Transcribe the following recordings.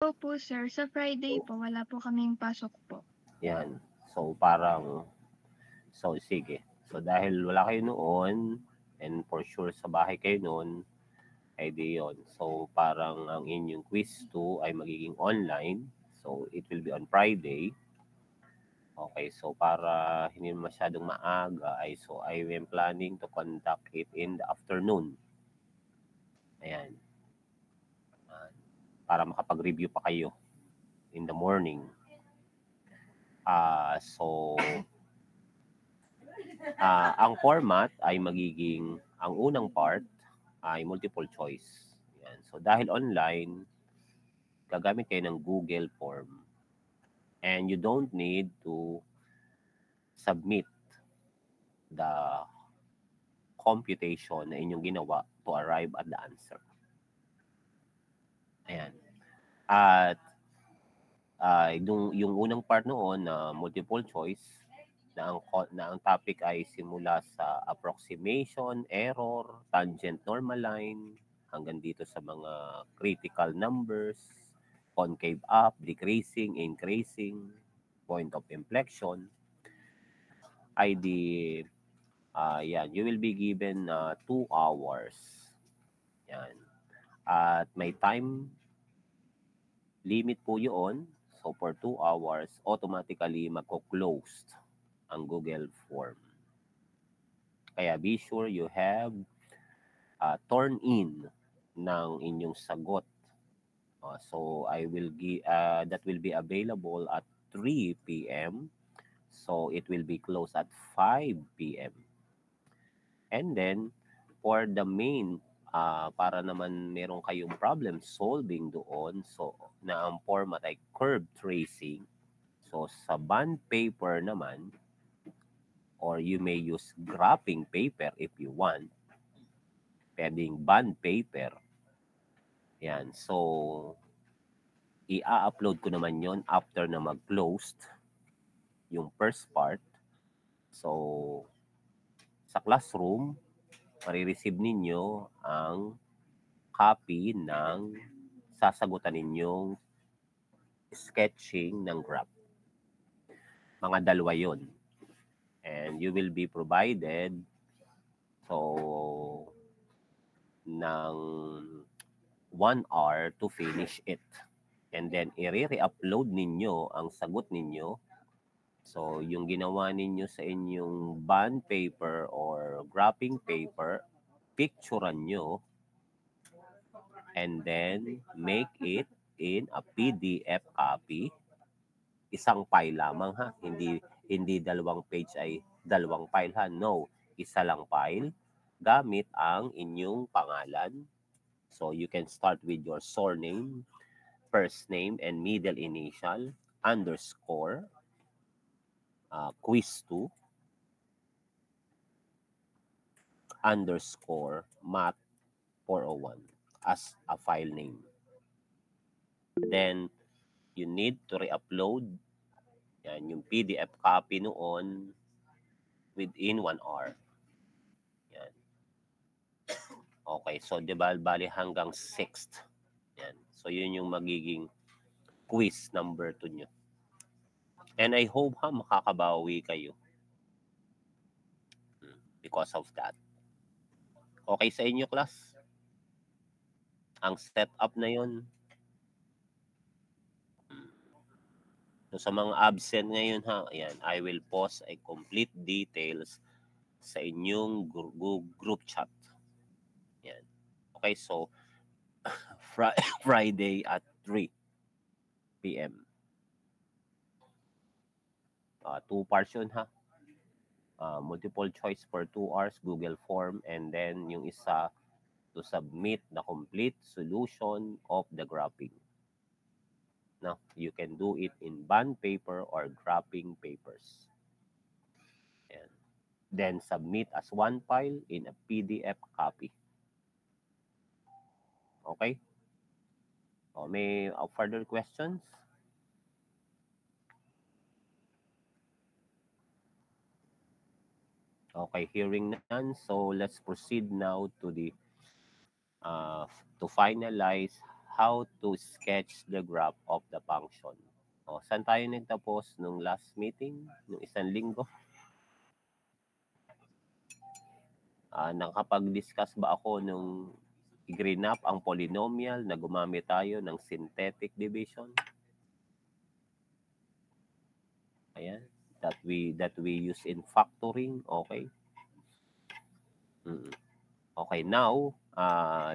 Opo sir, sa Friday po wala po kaming pasok po. Yan. So, parang, so sige. So, dahil wala kayo noon, and for sure sa bahay kayo noon, ay di yun. So, parang ang inyong quiz 2 ay magiging online. So, it will be on Friday. Okay, so para hindi masyadong maaga, so I am planning to conduct it in the afternoon. Ayan. Para makapag-review pa kayo in the morning. Ang format ay magiging, ang unang part ay multiple choice. Yan. So dahil online, gagamit kayo ng Google form. And you don't need to submit the computation na inyong ginawa to arrive at the answer. Ayan. At yung unang part noon na multiple choice, na ang topic ay simula sa approximation, error, tangent normal line, hanggang dito sa mga critical numbers, concave up, decreasing, increasing, point of inflection, ay yan, you will be given 2 hours. Yan. At may time limit po yun. So, for 2 hours, automatically magko-closed ang Google form. Kaya be sure you have turn in ng inyong sagot. So, that will be available at 3 p.m. So, it will be closed at 5 p.m. And then, for the main, para naman meron kayong problem solving doon, so na ang format ay curve tracing. So, sa bond paper naman, or you may use graphing paper if you want. Pwedeng bond paper. Yan. So, i-upload ko naman yon after na mag-closed yung first part. So, sa classroom, marireceive ninyo ang copy ng sasagutan ninyong sketching ng graph. Mga dalawa yon. And you will be provided ng 1 hour to finish it. And then, i-re-upload ninyo ang sagot ninyo. So, yung ginawa ninyo sa inyong bond paper or graphing paper, picturean nyo, and then make it in a PDF copy. Isang file lamang ha. Hindi dalawang page ay dalawang file ha. No, isa lang file gamit ang inyong pangalan. So you can start with your surname, first name and middle initial, underscore, quiz 2, underscore, math 401 as a file name. Then you need to re-upload yan, yung PDF copy noon within 1 hour. Yan. Okay, so di ba bali hanggang 6th. Yan. So yun yung magiging quiz number 2 nyo. And I hope makakabawi kayo because of that. Okay sa inyo, class? Ang setup na yun. So sa mga absent ngayon ayan, I will post a complete details sa inyong group chat. Yan. Okay, so Friday at 3 p.m. 2 parts yun multiple choice for 2 hours, Google form, and then yung isa to submit the complete solution of the graphing. Now, you can do it in bond paper or graphing papers. And then submit as one file in a PDF copy. Okay? May further questions? Okay, hearing none. So let's proceed now to the to finalize how to sketch the graph of the function. O, saan tayo nagtapos nung last meeting, nung isang linggo? Nakapag-discuss ba ako nung i-green up ang polynomial na gumamit tayo ng synthetic division? Ayan, that we use in factoring, okay? Okay, now,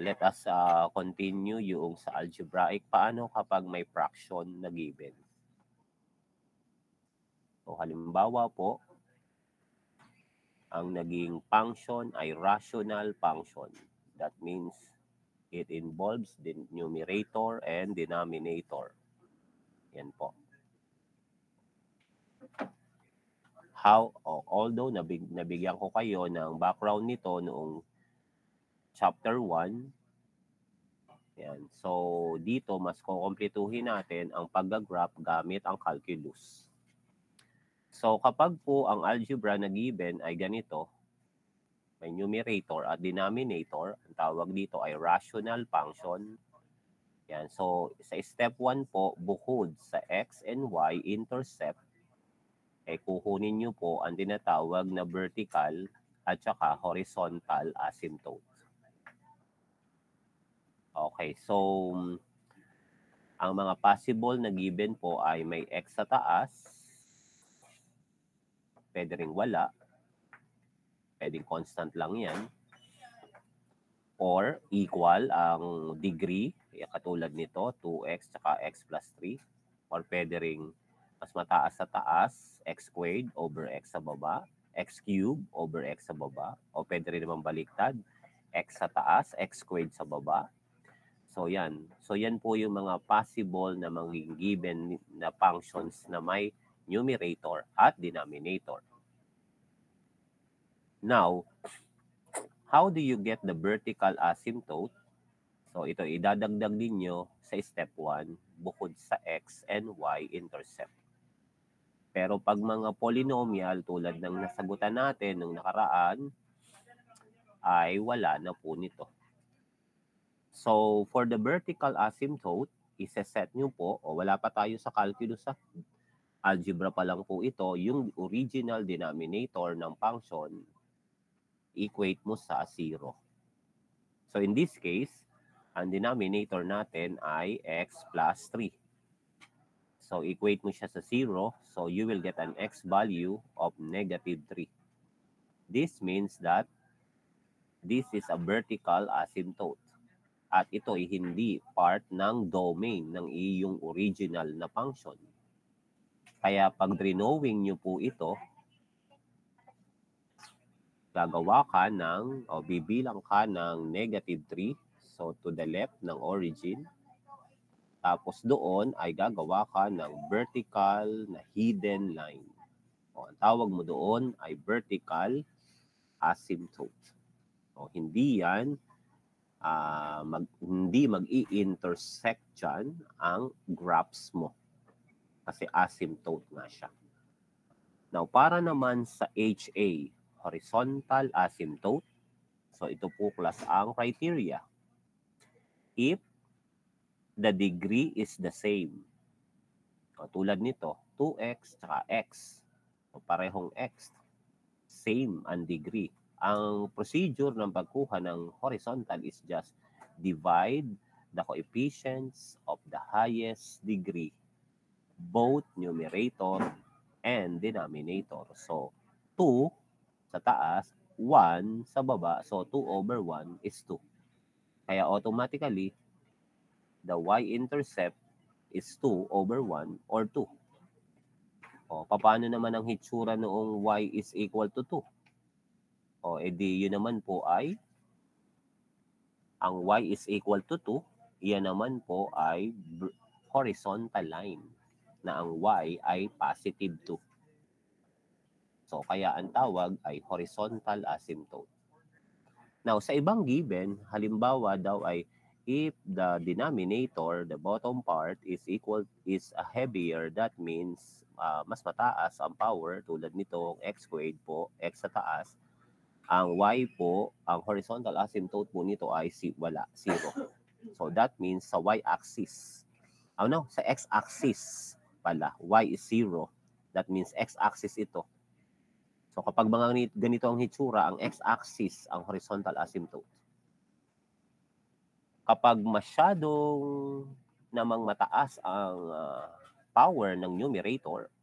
let us continue yung sa algebraic. Paano kapag may fraction na given? So, halimbawa po, ang naging function ay rational function. That means it involves the numerator and denominator. Yan po. Although nabigyan ko kayo ng background nito noong chapter 1, yan. So, dito mas kukumpletuhin natin ang pag-graph gamit ang calculus. So, kapag po ang algebra na given ay ganito, may numerator at denominator, ang tawag dito ay rational function. Yan. So, sa step 1 po, bukod sa x and y intercept, kukunin nyo po ang tinatawag na vertical at saka horizontal asymptote. Okay, so ang mga possible na given po ay may x sa taas, pwede rin wala, pwedeng constant lang yan, or equal ang degree, katulad nito, 2x saka x plus 3, or pwede rin mas mataas sa taas, x squared over x sa baba, x cubed over x sa baba, o pwede rin naman baliktad, x sa taas, x squared sa baba. So yan. So yan po yung mga possible na maging given na functions na may numerator at denominator. Now, how do you get the vertical asymptote? So ito idadagdag ninyo sa step 1 bukod sa x and y intercept. Pero pag mga polynomial tulad ng nasagutan natin nung nakaraan, ay wala na po nito. So for the vertical asymptote, isa-set nyo po, o wala pa tayo sa calculus, algebra pa lang po ito, yung original denominator ng function, equate mo sa 0. So in this case, ang denominator natin ay x plus 3. So equate mo siya sa 0, so you will get an x value of negative 3. This means that this is a vertical asymptote. At ito ay hindi part ng domain ng iyong original na function. Kaya pag drawing nyo po ito, gagawa ka ng, o bibilang ka ng negative 3, so to the left ng origin. Tapos doon ay gagawa ka ng vertical na hidden line. O, ang tawag mo doon ay vertical asymptote. O, hindi yan, hindi mag-i-intersect dyan ang graphs mo. Kasi asymptote nga siya. Now, para naman sa HA, horizontal asymptote, so ito po class ang criteria. If the degree is the same, o, tulad nito, 2x saka x, o parehong x, same ang degree. Ang procedure ng pagkuha ng horizontal is just divide the coefficients of the highest degree, both numerator and denominator. So, 2 sa taas, 1 sa baba. So, 2 over 1 is 2. Kaya automatically, the y-intercept is 2 over 1 or 2. O, paano naman ang hitsura noong y is equal to 2? O, edi yun naman po ay ang y is equal to 2, yan naman po ay horizontal line na ang y ay positive 2. So, kaya ang tawag ay horizontal asymptote. Now, sa ibang given, halimbawa daw ay if the denominator, the bottom part, is heavier, that means mas mataas ang power, tulad nitong x squared po, x sa taas, ang y po, ang horizontal asymptote po nito ay wala, 0. So that means sa y-axis. Sa x-axis pala, y is 0. That means x-axis ito. So kapag mga ganito ang hitsura, ang x-axis ang horizontal asymptote. Kapag masyadong namang mataas ang power ng numerator,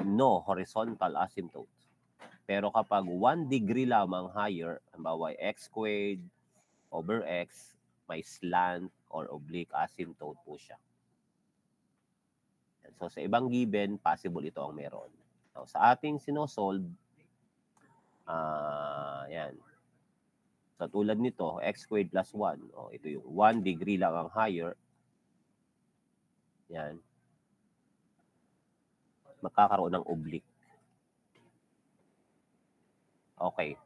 no horizontal asymptote. Pero kapag 1 degree lamang higher, halimbawa x squared over x, may slant or oblique asymptote po siya. So sa ibang given, possible ito ang meron. Now, sa ating sinosolve, yan. So tulad nito, x squared plus 1. Ito yung 1 degree lang ang higher. Yan. Magkakaroon ng oblique. Okay.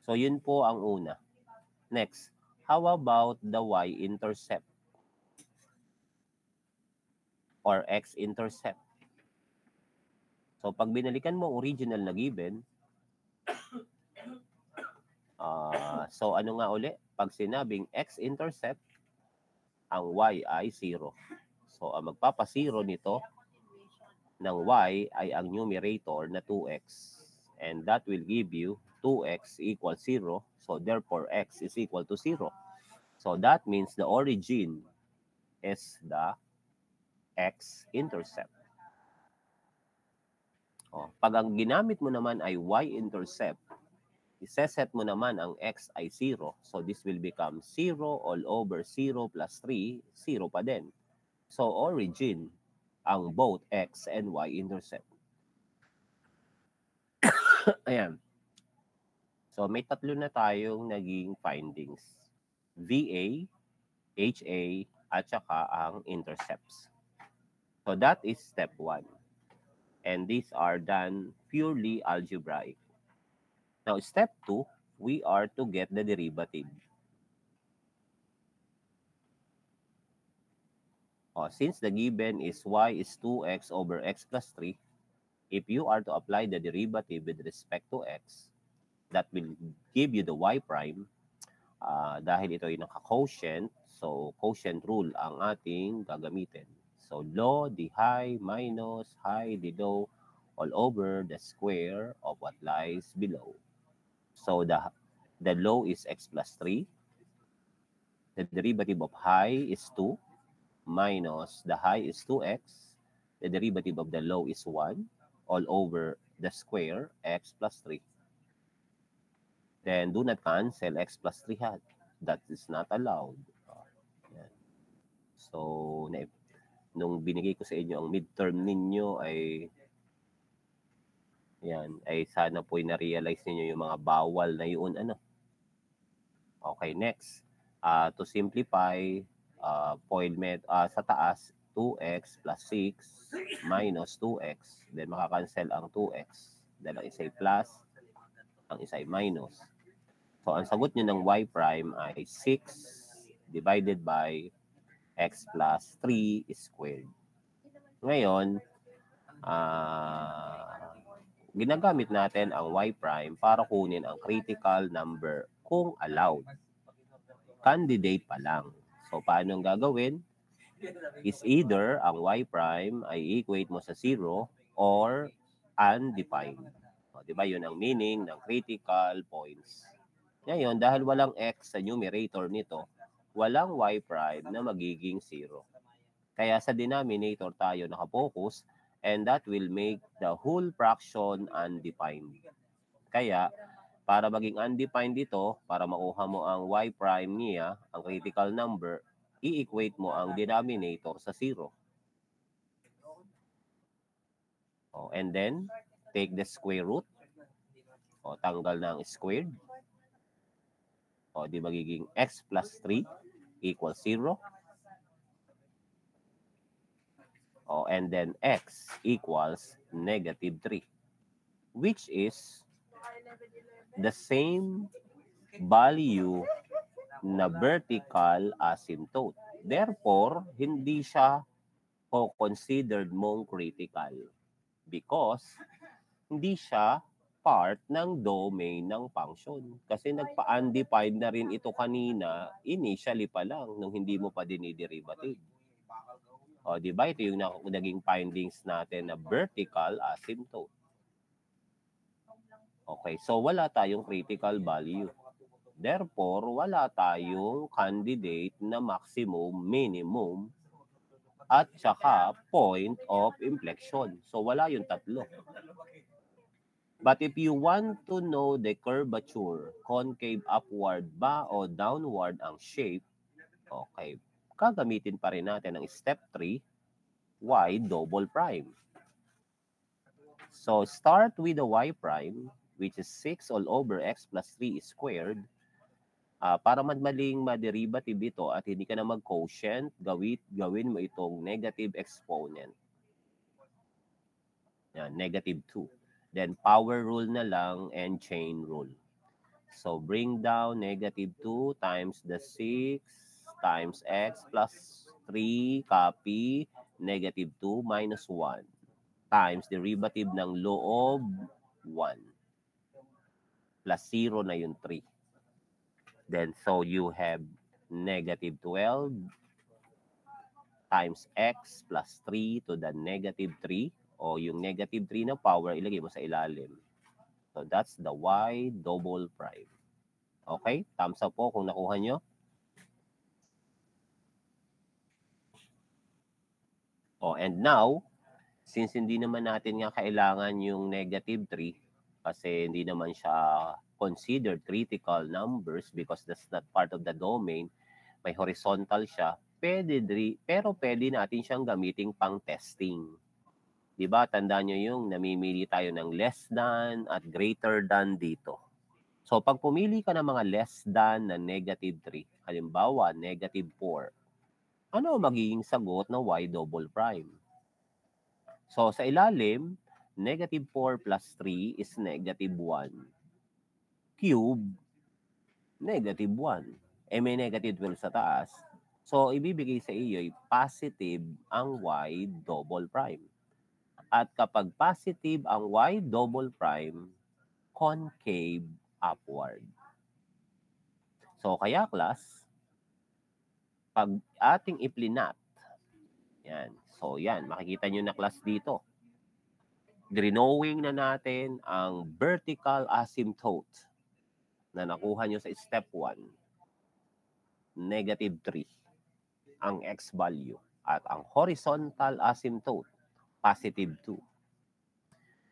So yun po ang una. Next, how about the y-intercept or x-intercept? So pag binalikan mo original na given, so ano nga uli? Pag sinabing x-intercept, ang y ay 0. So ang magpapa-0 nito ng y ay ang numerator na 2x. And that will give you 2x equals 0. So therefore, x is equal to 0. So that means the origin is the x-intercept. Pag ang ginamit mo naman ay y-intercept, iseset mo naman ang x ay 0. So this will become 0 all over 0 plus 3, 0 pa din. So origin ang both x and y-intercept. Ayan. So may tatlo na tayong naging findings. VA, HA, at saka ang intercepts. So that is step 1. And these are done purely algebraic. Now, step 2, we are to get the derivative. Since the given is y is 2x over x plus 3, if you are to apply the derivative with respect to x, that will give you the y prime. Dahil ito ay naka-quotient, so quotient rule ang ating gagamitin. So low, the high, minus, high, the low, all over the square of what lies below. So the low is x plus 3. The derivative of high is 2 minus the high is 2x. The derivative of the low is 1 all over the square x plus 3. Then do not cancel x plus 3 hat. That is not allowed. Yan. So, nung binigay ko sa inyo ang midterm ninyo ay sana po'y na-realize niyo yung mga bawal na yun. Okay, next. To simplify, sa taas, 2x plus 6 minus 2x. Then makakancel ang 2x. Then ang isa ay plus, ang isa ay minus. So, ang sagot nyo ng y prime ay 6 divided by x plus 3 squared. Ngayon, ginagamit natin ang y prime para kunin ang critical number kung allowed. Candidate pa lang. So, paano ang gagawin? Is either ang y prime ay equate mo sa 0 or undefined. Diba yun ang meaning ng critical points. Ngayon, dahil walang x sa numerator nito, walang y prime na magiging 0. Kaya sa denominator tayo nakapokus, and that will make the whole fraction undefined. Kaya, para maging undefined ito, para makuha mo ang y prime niya, ang critical number, i-equate mo ang denominator sa 0. And then, take the square root. Tanggal na ang squared. Di magiging x plus 3 equals 0. And then x equals negative 3, which is the same value na vertical asymptote. Therefore, hindi siya considered mong critical because hindi siya part ng domain ng function. Kasi nagpa-undefined na rin ito kanina, initially pa lang, nung hindi mo pa diniderivative. O, di ba? Ito yung naging findings natin na vertical asymptote. Okay, so wala tayong critical value. Therefore, wala tayong candidate na maximum, minimum, at saka point of inflection. So, wala yung tatlo. But if you want to know the curvature, concave upward ba o downward ang shape, okay, gagamitin pa rin natin ang step 3, y double prime. So, start with the y prime, which is 6 all over x plus 3 squared. Para madaling ma-derivative ito at hindi ka na mag-quotient, gawin mo itong negative exponent. Yan, negative 2. Then, power rule na lang and chain rule. So, bring down negative 2 times the 6 times x plus 3, copy, negative 2 minus 1 times derivative ng loob 1 plus 0 na yung 3. Then, so you have negative 12 times x plus 3 to the negative 3. O yung negative 3 na power, ilagay mo sa ilalim. So, that's the y double prime. Okay? Thumbs up po kung nakuha nyo. Oh, and now, since hindi naman natin nga kailangan yung negative 3, kasi hindi naman siya considered critical numbers because that's not part of the domain, may horizontal siya, pero pwede natin siyang gamitin pang testing. Diba? Tandaan nyo yung namimili tayo ng less than at greater than dito. So, pag pumili ka ng mga less than na negative 3, halimbawa, negative 4, ano magiging sagot ng y double prime? So, sa ilalim, negative 4 plus 3 is negative 1. Cube, negative 1. May negative 12 sa taas. So, ibibigay sa iyo ay positive ang y double prime. At kapag positive ang y double prime, concave upward. So, kaya class, pag ating iplinat, yan. So, yan. Makikita nyo na class dito. Drinowing na natin ang vertical asymptote na nakuha nyo sa step 1. Negative 3 ang x value. At ang horizontal asymptote, positive 2.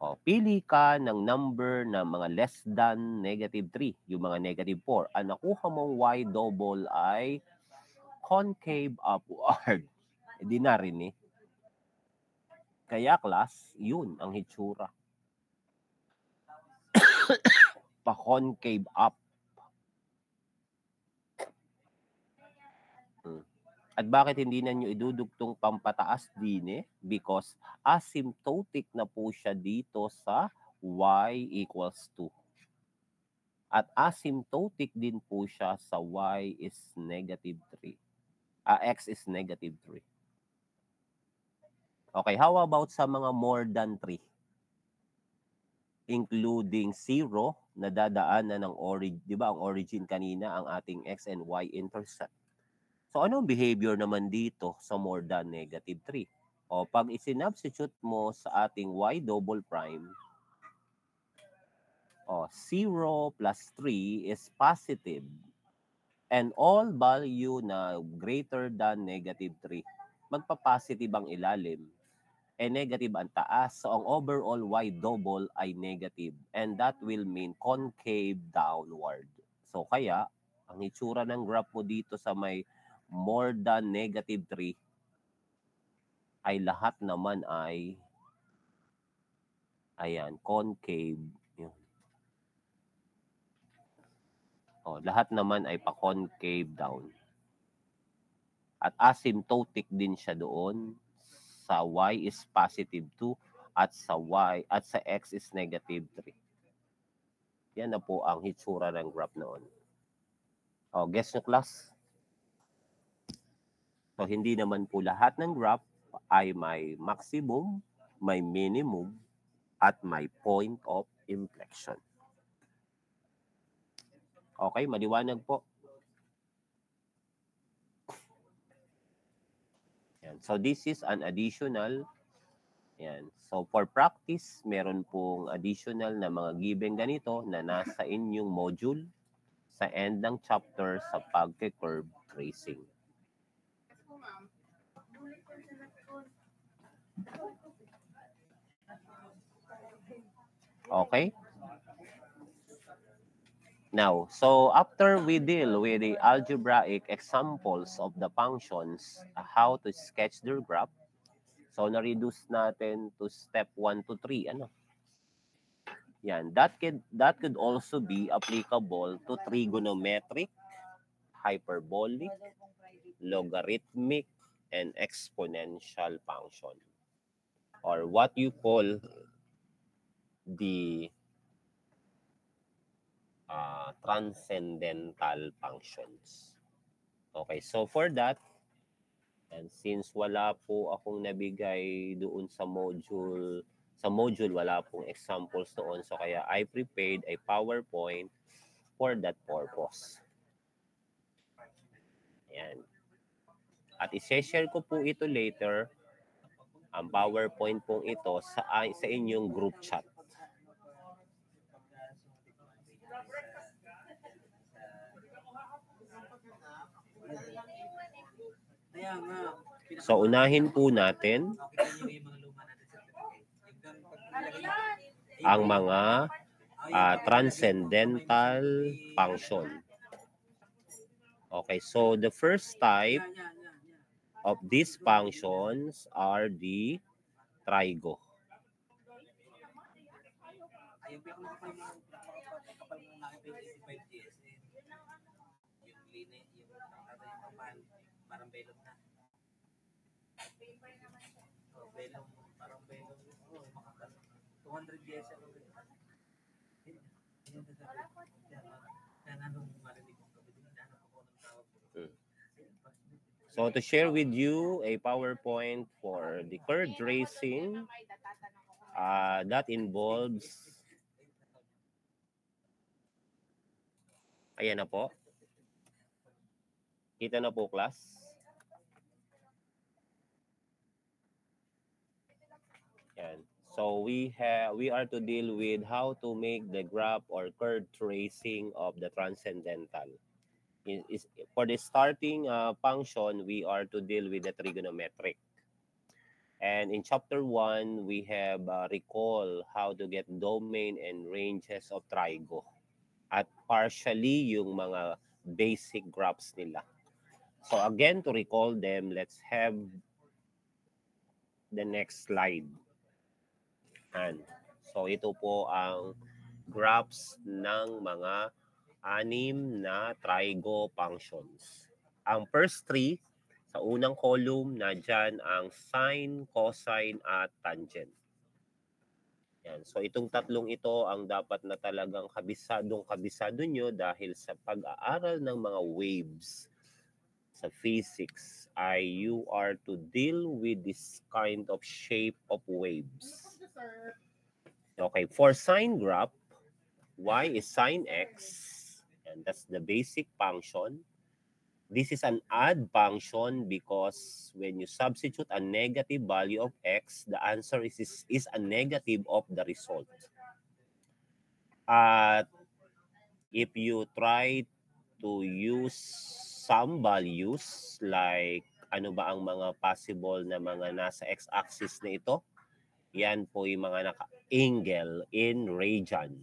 O, pili ka ng number na mga less than negative 3, yung mga negative 4. Ang nakuha mong y double ay concave upward. Hindi na rin eh. Kaya class, yun ang hitsura. Pa-concave up. At bakit hindi na nyo idudugtong pampataas din eh? Because asymptotic na po siya dito sa y equals 2. At asymptotic din po siya sa y is negative 3. X is negative 3. Okay, how about sa mga more than 3? Including 0 na dadaanan ng origin, di ba ang origin kanina ang ating x and y intercept. So, anong behavior naman dito sa more than negative 3? O, pag isinubstitute mo sa ating y double prime, 0 plus 3 is positive. And all value na greater than negative 3, magpa-positive ang ilalim. Negative ang taas. So, ang overall y double ay negative. And that will mean concave downward. So, kaya, ang itsura ng graph mo dito sa may more than negative 3 ay lahat naman ay ayan, concave. Yun. Lahat naman ay pa-concave down. At asymptotic din siya doon. Sa y is positive 2 at sa x is negative 3. Yan na po ang hitsura ng graph noon. Guess nyo class? So, hindi naman po lahat ng graph ay may maximum, may minimum, at my point of inflection. Okay, maliwanag po. Yan. So this is an additional. Yan. So for practice, meron pong additional na mga given ganito na nasa inyong module sa end ng chapter sa pagke-curve tracing. Okay? Now, so after we deal with the algebraic examples of the functions, how to sketch their graph, so na-reduce natin to step 1 to 3. Ano? Yan. That could also be applicable to trigonometric, hyperbolic, logarithmic, and exponential function, or what you call the transcendental functions. Okay, so for that, and since wala po akong nabigay doon sa module wala pong examples doon, so kaya I prepared a PowerPoint for that purpose. Ayan. At i-share ko po ito later, ang PowerPoint pong ito sa inyong group chat. So unahin po natin ang mga transcendental function. Okay, so the first type of these functions are the trigo. So to share with you a PowerPoint for the curve tracing that involves, ayan na po. Kita na po, class. Yan. So we are to deal with how to make the graph or curve tracing of the transcendental. For the starting function, we are to deal with the trigonometric. And in chapter 1, we have recall how to get domain and ranges of trigo. At partially yung mga basic graphs nila. So again, to recall them, let's have the next slide. And so ito po ang graphs ng mga 6 na trigo functions. Ang first 3, sa unang column, na dyan ang sine, cosine, at tangent. Yan. So itong tatlong ito ang dapat na talagang kabisado nyo dahil sa pag-aaral ng mga waves sa physics ay you are to deal with this kind of shape of waves. Okay, for sine graph, y is sine x, and that's the basic function. This is an odd function because when you substitute a negative value of x, the answer is a negative of the result. If you try to use some values like ano ba ang mga possible na mga nasa x-axis na ito, yan po yung mga naka-angle in radian.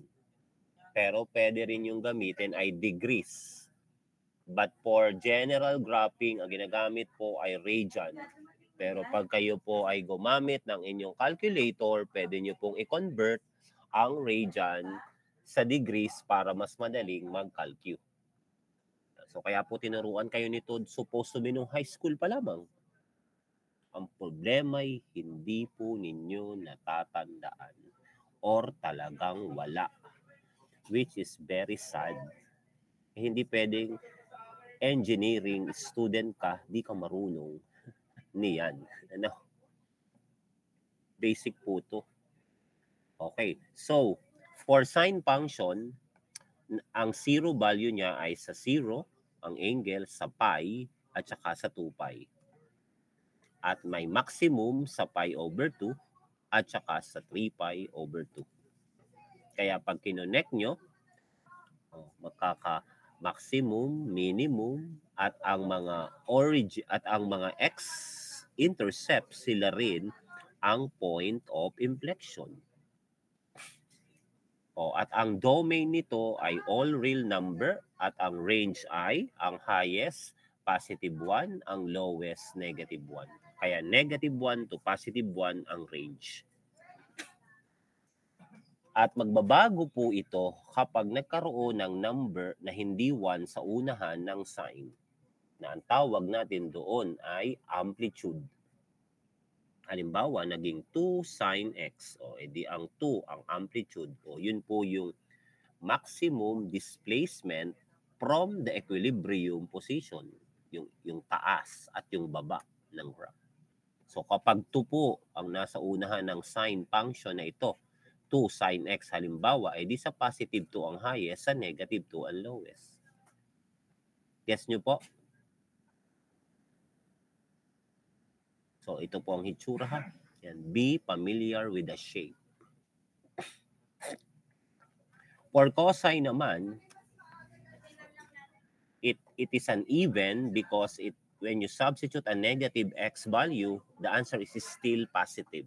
Pero pwede rin yung gamitin ay degrees. But for general graphing, ang ginagamit po ay radian. Pero pag kayo po ay gumamit ng inyong calculator, pwede nyo pong i-convert ang radian sa degrees para mas madaling mag-calculate. So kaya po tinuruan kayo nito supposed to be nung high school pa lamang. Ang problema ay hindi po ninyo natatandaan or talagang wala, which is very sad. Hindi pwedeng engineering student ka, di ka marunong niyan. Ano? Basic po to. Okay. So, for sine function, ang zero value niya ay sa 0, ang angle sa pi, at saka sa 2 pi. At may maximum sa pi over 2 at saka sa 3 pi over 2. Kaya pag kinonect nyo, makaka-maximum, minimum, at ang mga origin at ang mga x-intercept sila rin ang point of inflection. At ang domain nito ay all real number at ang range ay ang highest positive 1, ang lowest negative 1. Kaya negative 1 to positive 1 ang range. At magbabago po ito kapag nagkaroon ng number na hindi 1 sa unahan ng sign, na ang tawag natin doon ay amplitude. Halimbawa, naging 2 sin x. Edi ang 2 ang amplitude. Yun po yung maximum displacement from the equilibrium position. Yung taas at yung baba ng graph. So kapag 2 po ang nasa unahan ng sine function na ito, 2 sin x halimbawa, di sa positive 2 ang highest, sa negative 2 ang lowest. Guess nyo po? So ito po ang hitsura ha. Yan. Be familiar with the shape. For cosine naman, it is an even because when you substitute a negative x value, the answer is still positive.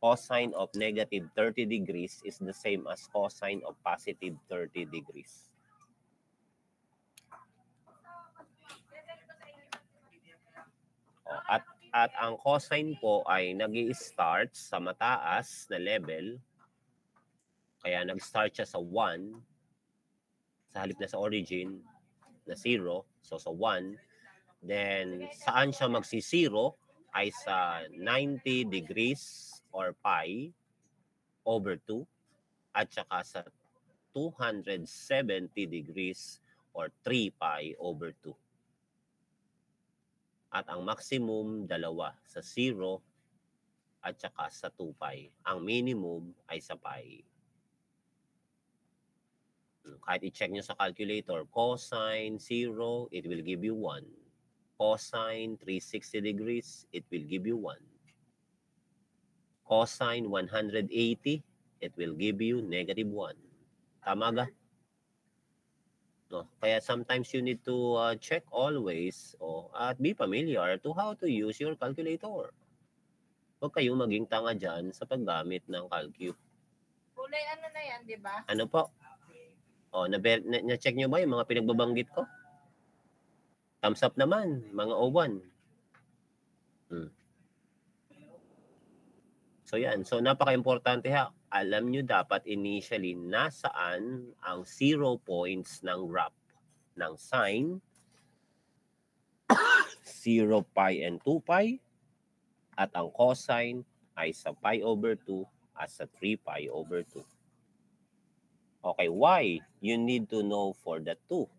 Cosine of negative 30 degrees is the same as cosine of positive 30 degrees. At ang cosine po ay nag-i-start sa mataas na level. Kaya nag-start siya sa 1 sa halip na sa origin na 0. So sa 1. Then saan siya magsi-0 ay sa 90 degrees or pi over 2 at saka sa 270 degrees or 3 pi over 2. At ang maximum, dalawa, sa 0 at saka sa 2 pi. Ang minimum ay sa pi. Kahit i-check nyo sa calculator, cosine 0, it will give you 1. Cosine 360 degrees, it will give you 1. Cosine 180, it will give you negative 1. Tama ga? No? Kaya sometimes you need to check always at be familiar to how to use your calculator. Huwag kayong maging tanga dyan sa paggamit ng calcu. Kulay ano na yan, di ba? Ano po? Na-check nyo ba yung mga pinagbabanggit ko? Thumbs up naman, mga O1. So yan. So napaka-importante ha. Alam nyo dapat initially nasaan ang 0 points ng graph ng sine 0 pi and 2 pi at ang cosine ay sa pi over 2 at sa 3 pi over 2. Okay, why? You need to know for the 2.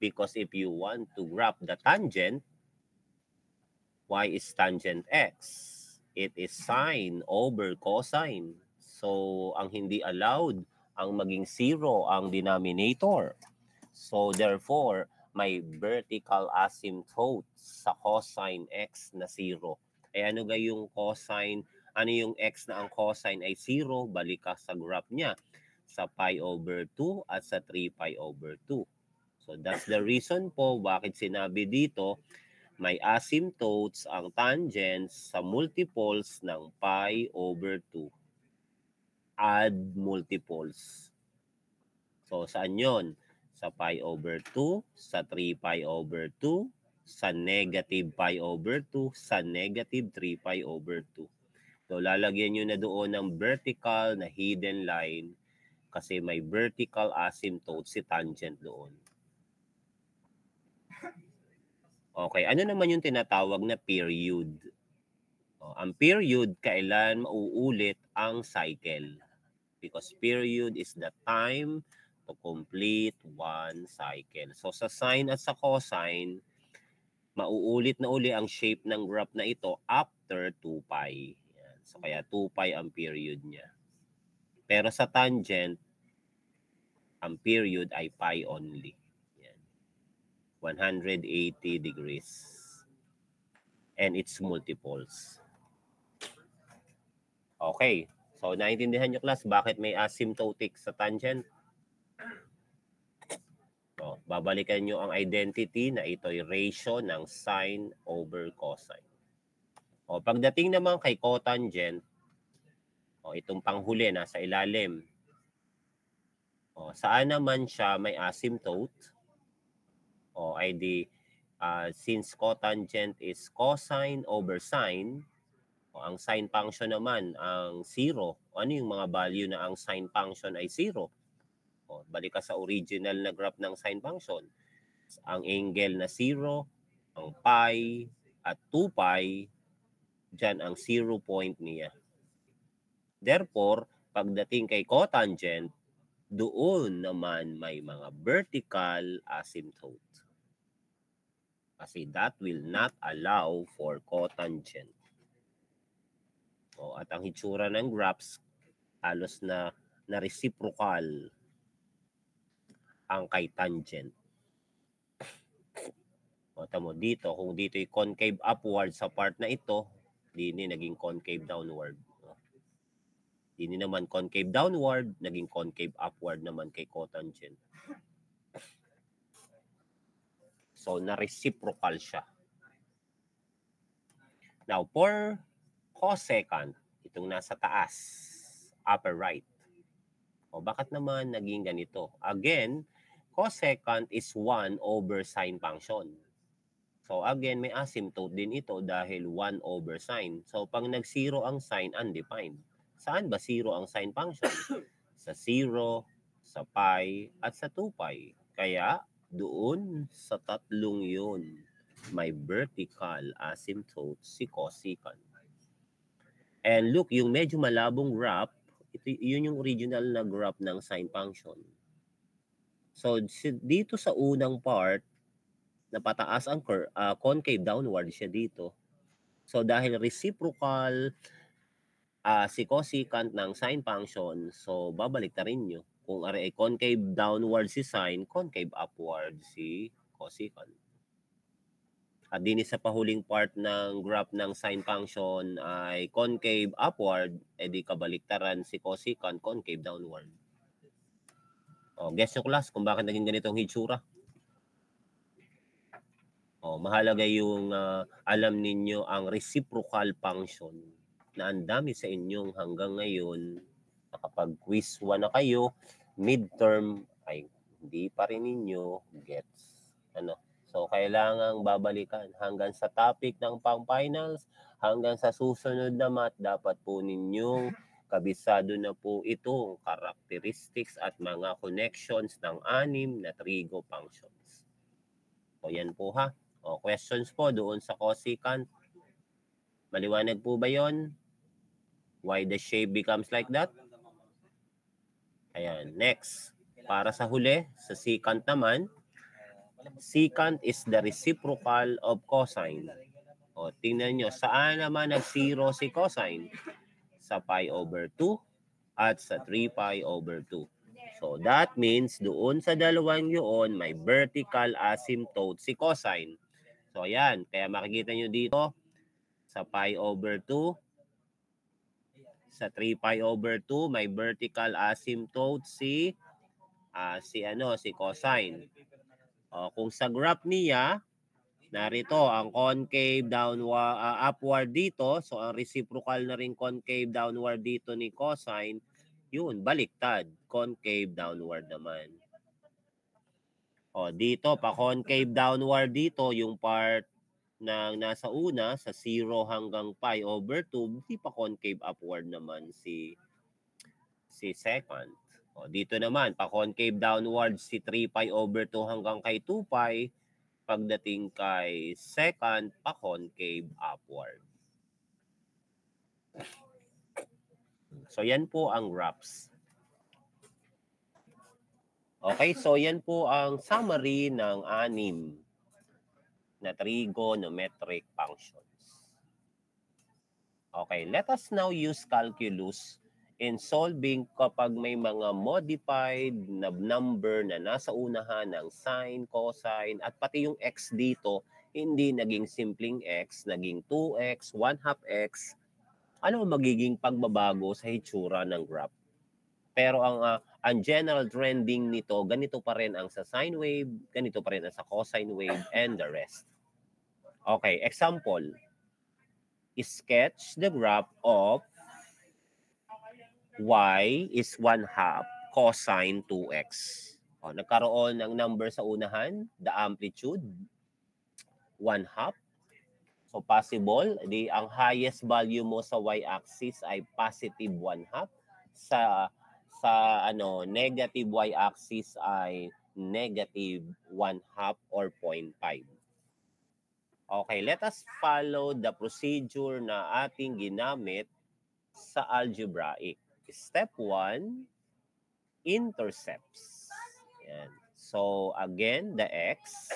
Because if you want to graph the tangent, y is tangent x. It is sine over cosine. So, ang hindi allowed, ang maging 0 ang denominator. So, therefore, may vertical asymptote sa cosine x na 0. Ano ga yung cosine? Ano yung x na ang cosine ay 0? Balik ka sa graph niya sa pi over 2 at sa 3 pi over 2. So, that's the reason po bakit sinabi dito, may asymptotes ang tangents sa multiples ng pi over 2. Add multiples. So, saan yun? Sa pi over 2, sa 3 pi over 2, sa negative pi over 2, sa negative 3 pi over 2. So, lalagyan nyo na doon ng vertical na hidden line kasi may vertical asymptote si tangent doon. Okay, ano naman yung tinatawag na period? Ang period, kailan mauulit ang cycle? Because period is the time to complete one cycle. So sa sine at sa cosine, mauulit na uli ang shape ng graph na ito after 2 pi. Yan. So kaya 2 pi ang period niya. Pero sa tangent, ang period ay pi only. Yan. 180 degrees. And its multiples. Okay. So, naintindihan nyo, class, bakit may asymptotic sa tangent? So, babalikan nyo ang identity na ito'y ratio ng sine over cosine. O, pagdating naman kay cotangent, o, itong panghuli, nasa ilalim. O, saan naman siya may asymptote? O, ay di, since cotangent is cosine over sine, o, ang sine function naman, ang 0. Ano yung mga value na ang sine function ay 0? O, balik ka sa original na graph ng sine function. Ang angle na 0, ang pi, at 2 pi, dyan ang 0 point niya. Therefore, pagdating kay cotangent, doon naman may mga vertical asymptote. Kasi that will not allow for cotangent. O, at ang hitsura ng graphs, halos na reciprocal ang kay tangent. O, tamo dito, kung dito ay concave upward sa part na ito, dini naging concave downward. Dini naman concave downward, naging concave upward naman kay cotangent. So, na-reciprocal siya. Now, for cosecant, itong nasa taas, upper right. O, bakit naman naging ganito? Again, cosecant is 1 over sine function. So, again, may asymptote din ito dahil 1 over sine. So, pag nag-0 ang sine, undefined. Saan ba 0 ang sine function? Sa 0, sa pi, at sa 2 pi. Kaya, doon sa tatlong yun, may vertical asymptote si cosecant. And look, yung medyo malabong graph, yun yung original na graph ng sine function. So, dito sa unang part, na pataas ang concave downward siya dito. So, dahil reciprocal si cosecant ng sine function, so babalik na rin nyo. Kung ay concave downward si sine, concave upward si cosecant. At din sa pahuling part ng graph ng sine function ay concave upward, edi kabaliktaran si cosecant, concave downward. O, guess nyo class kung bakit naging ganitong hitsura. O, mahalaga yung alam ninyo ang reciprocal function na ang dami sa inyong hanggang ngayon, nakapag-quiz 1 na kayo, midterm ay hindi pa rin ninyo gets. So, kailangang babalikan hanggang sa topic ng pang-finals, hanggang sa susunod na math, dapat po ninyong kabisado na po itong characteristics at mga connections ng 6 na trigo functions. So, yan po ha. O, questions po doon sa cosecant. Maliwanag po ba yon? Why the shape becomes like that? Ayan, next. Para sa huli, sa secant naman, secant is the reciprocal of cosine. O, tingnan nyo, saan naman nag-0 si cosine? Sa pi over 2 at sa 3 pi over 2. So, that means doon sa dalawang yun, may vertical asymptote si cosine. So, ayan. Kaya makikita nyo dito, sa pi over 2, sa 3 pi over 2, may vertical asymptote si cosine. O, kung sa graph niya, narito ang concave downward, upward dito. So, ang reciprocal na rin concave downward dito ni cosine, yun, baliktad. Concave downward naman. O, dito, pa concave downward dito, yung part ng nasa una, sa 0 hanggang pi over 2, di pa concave upward naman si secant. O, dito naman, pa concave downward si 3 pi over 2 hanggang kay 2 pi, pagdating kay secant, pa concave upward. So, yan po ang graphs. Okay, so yan po ang summary ng 6 na trigonometric functions. Okay, let us now use calculus in solving kapag may mga modified na number na nasa unahan ng sine, cosine, at pati yung x dito, hindi naging simpleng x, naging 2x, 1/2 x, ano ang magiging pagbabago sa hitsura ng graph? Pero ang general trending nito, ganito pa rin ang sa sine wave, ganito pa rin ang sa cosine wave, and the rest. Okay, example. Sketch the graph of y is 1/2 cosine 2x. O, nagkaroon ng number sa unahan, the amplitude, 1/2. So possible, ang highest value mo sa y-axis ay positive 1/2. Sa negative y-axis ay negative 1/2 or 0.5. Okay, let us follow the procedure na ating ginamit sa algebraic. Step 1, intercepts. Yan. So again, the x,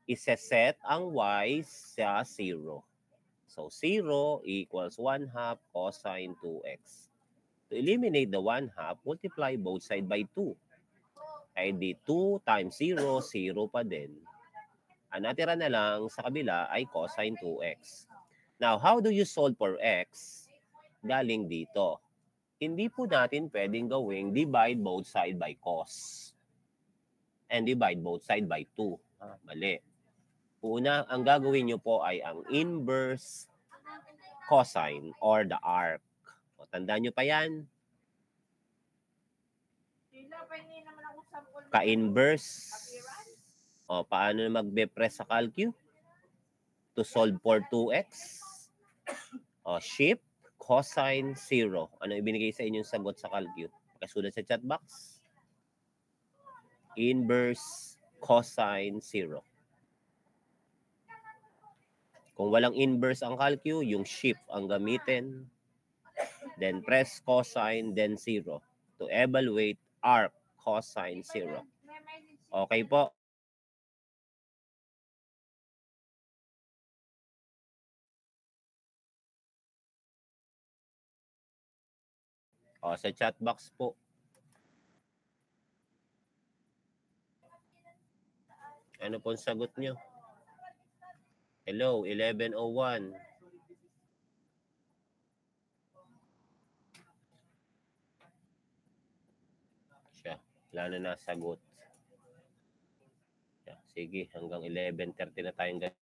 iseset ang y sa 0. So 0 equals 1/2 cosine 2x. To eliminate the 1/2, multiply both sides by 2. Ay di 2 times 0, 0 pa din. Ang natira na lang sa kabila ay cosine 2x. Now, how do you solve for x? Galing dito. Hindi po natin pwedeng gawing divide both sides by cos. And divide both sides by 2. Mali. Una, ang gagawin nyo po ay ang inverse cosine or the arc. O, tandaan nyo pa yan. Ka-inverse. O, paano na magbe-press sa calcu? To solve for 2x. O, shift cosine 0. Ano ibinigay sa inyong sagot sa calcu? Pakisulat sa chat box. Inverse cosine 0. Kung walang inverse ang calcu, yung shift ang gamitin. Then press cosine, then 0. To evaluate arc cosine 0. Okay po. O, sa chat box po. Ano pong sagot nyo? Hello, 11:01. Siya, wala na nasagot. Siya, sige, hanggang 11:30 na tayong ganyan.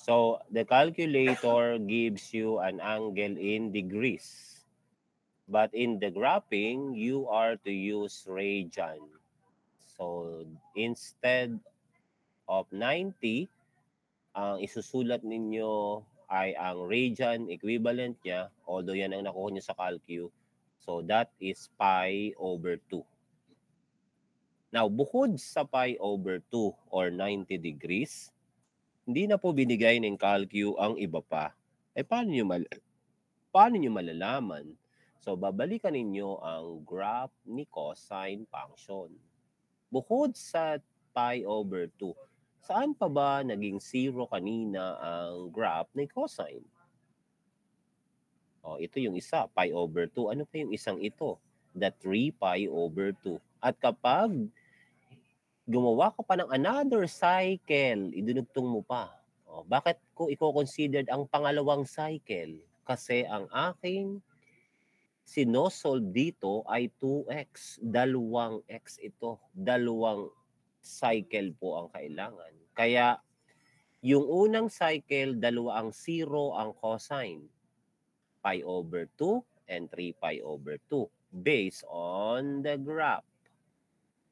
So, the calculator gives you an angle in degrees. But in the graphing, you are to use radian. So, instead of 90, ang isusulat ninyo ay ang radian equivalent niya, although yan ang nakuha nyo sa calcu. So, that is pi over 2. Now, bukod sa pi over 2 or 90 degrees, hindi na po binigay ng calcu ang iba pa. Paano nyo malalaman? So, babalikan ninyo ang graph ni cosine function. Bukod sa pi over 2, saan pa ba naging 0 kanina ang graph ni cosine? O, ito yung isa, pi over 2. Ano pa yung isang ito? The 3 pi over 2. At kapag gumawa ka pa ng another cycle, idunugtong mo pa. O, bakit ko i-consider ang pangalawang cycle? Kasi ang aking sinosolve dito ay 2x. Dalawang x ito. Dalawang cycle po ang kailangan. Kaya, yung unang cycle, dalawa ang 0 ang cosine. Pi over 2 and 3 pi over 2 based on the graph.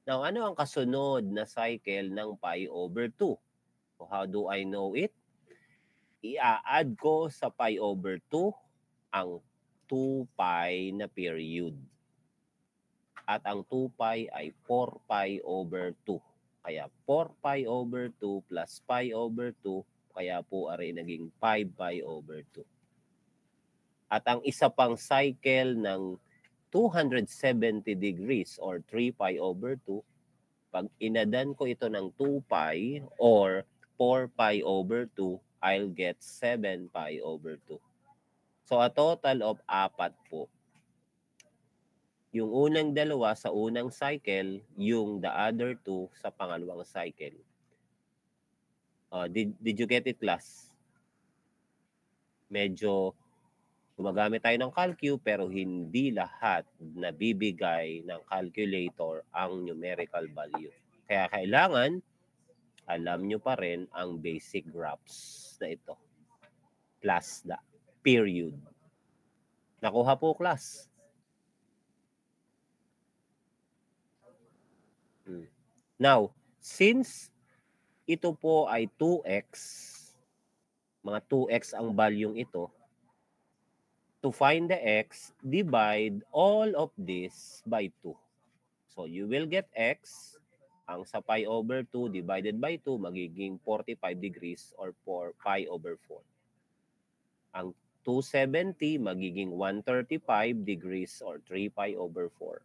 Now, ano ang kasunod na cycle ng pi over 2? So, how do I know it? i-add ko sa pi over 2 ang 2 pi na period. At ang 2 pi ay 4 pi over 2. Kaya 4 pi over 2 plus pi over 2, kaya po ari naging 5 pi over 2. At ang isa pang cycle ng 270 degrees or 3 pi over 2, pag inadan ko ito ng 2 pi or 4 pi over 2, I'll get 7 pi over 2. So a total of 4 po. Yung unang dalawa sa unang cycle, yung the other 2 sa pangalawang cycle. Did you get it, class? Medyo gumagamit tayo ng calcu pero hindi lahat nabibigay ng calculator ang numerical value. Kaya kailangan alam nyo pa rin ang basic graphs na ito. Plus the period. Nakuha po, class? Now, since ito po ay 2x, mga 2x ang valueng ito, to find the x, divide all of this by 2. So, you will get x, ang sa pi over 2 divided by 2, magiging 45 degrees or 4 pi over 4. Ang 270, magiging 135 degrees or 3 pi over 4.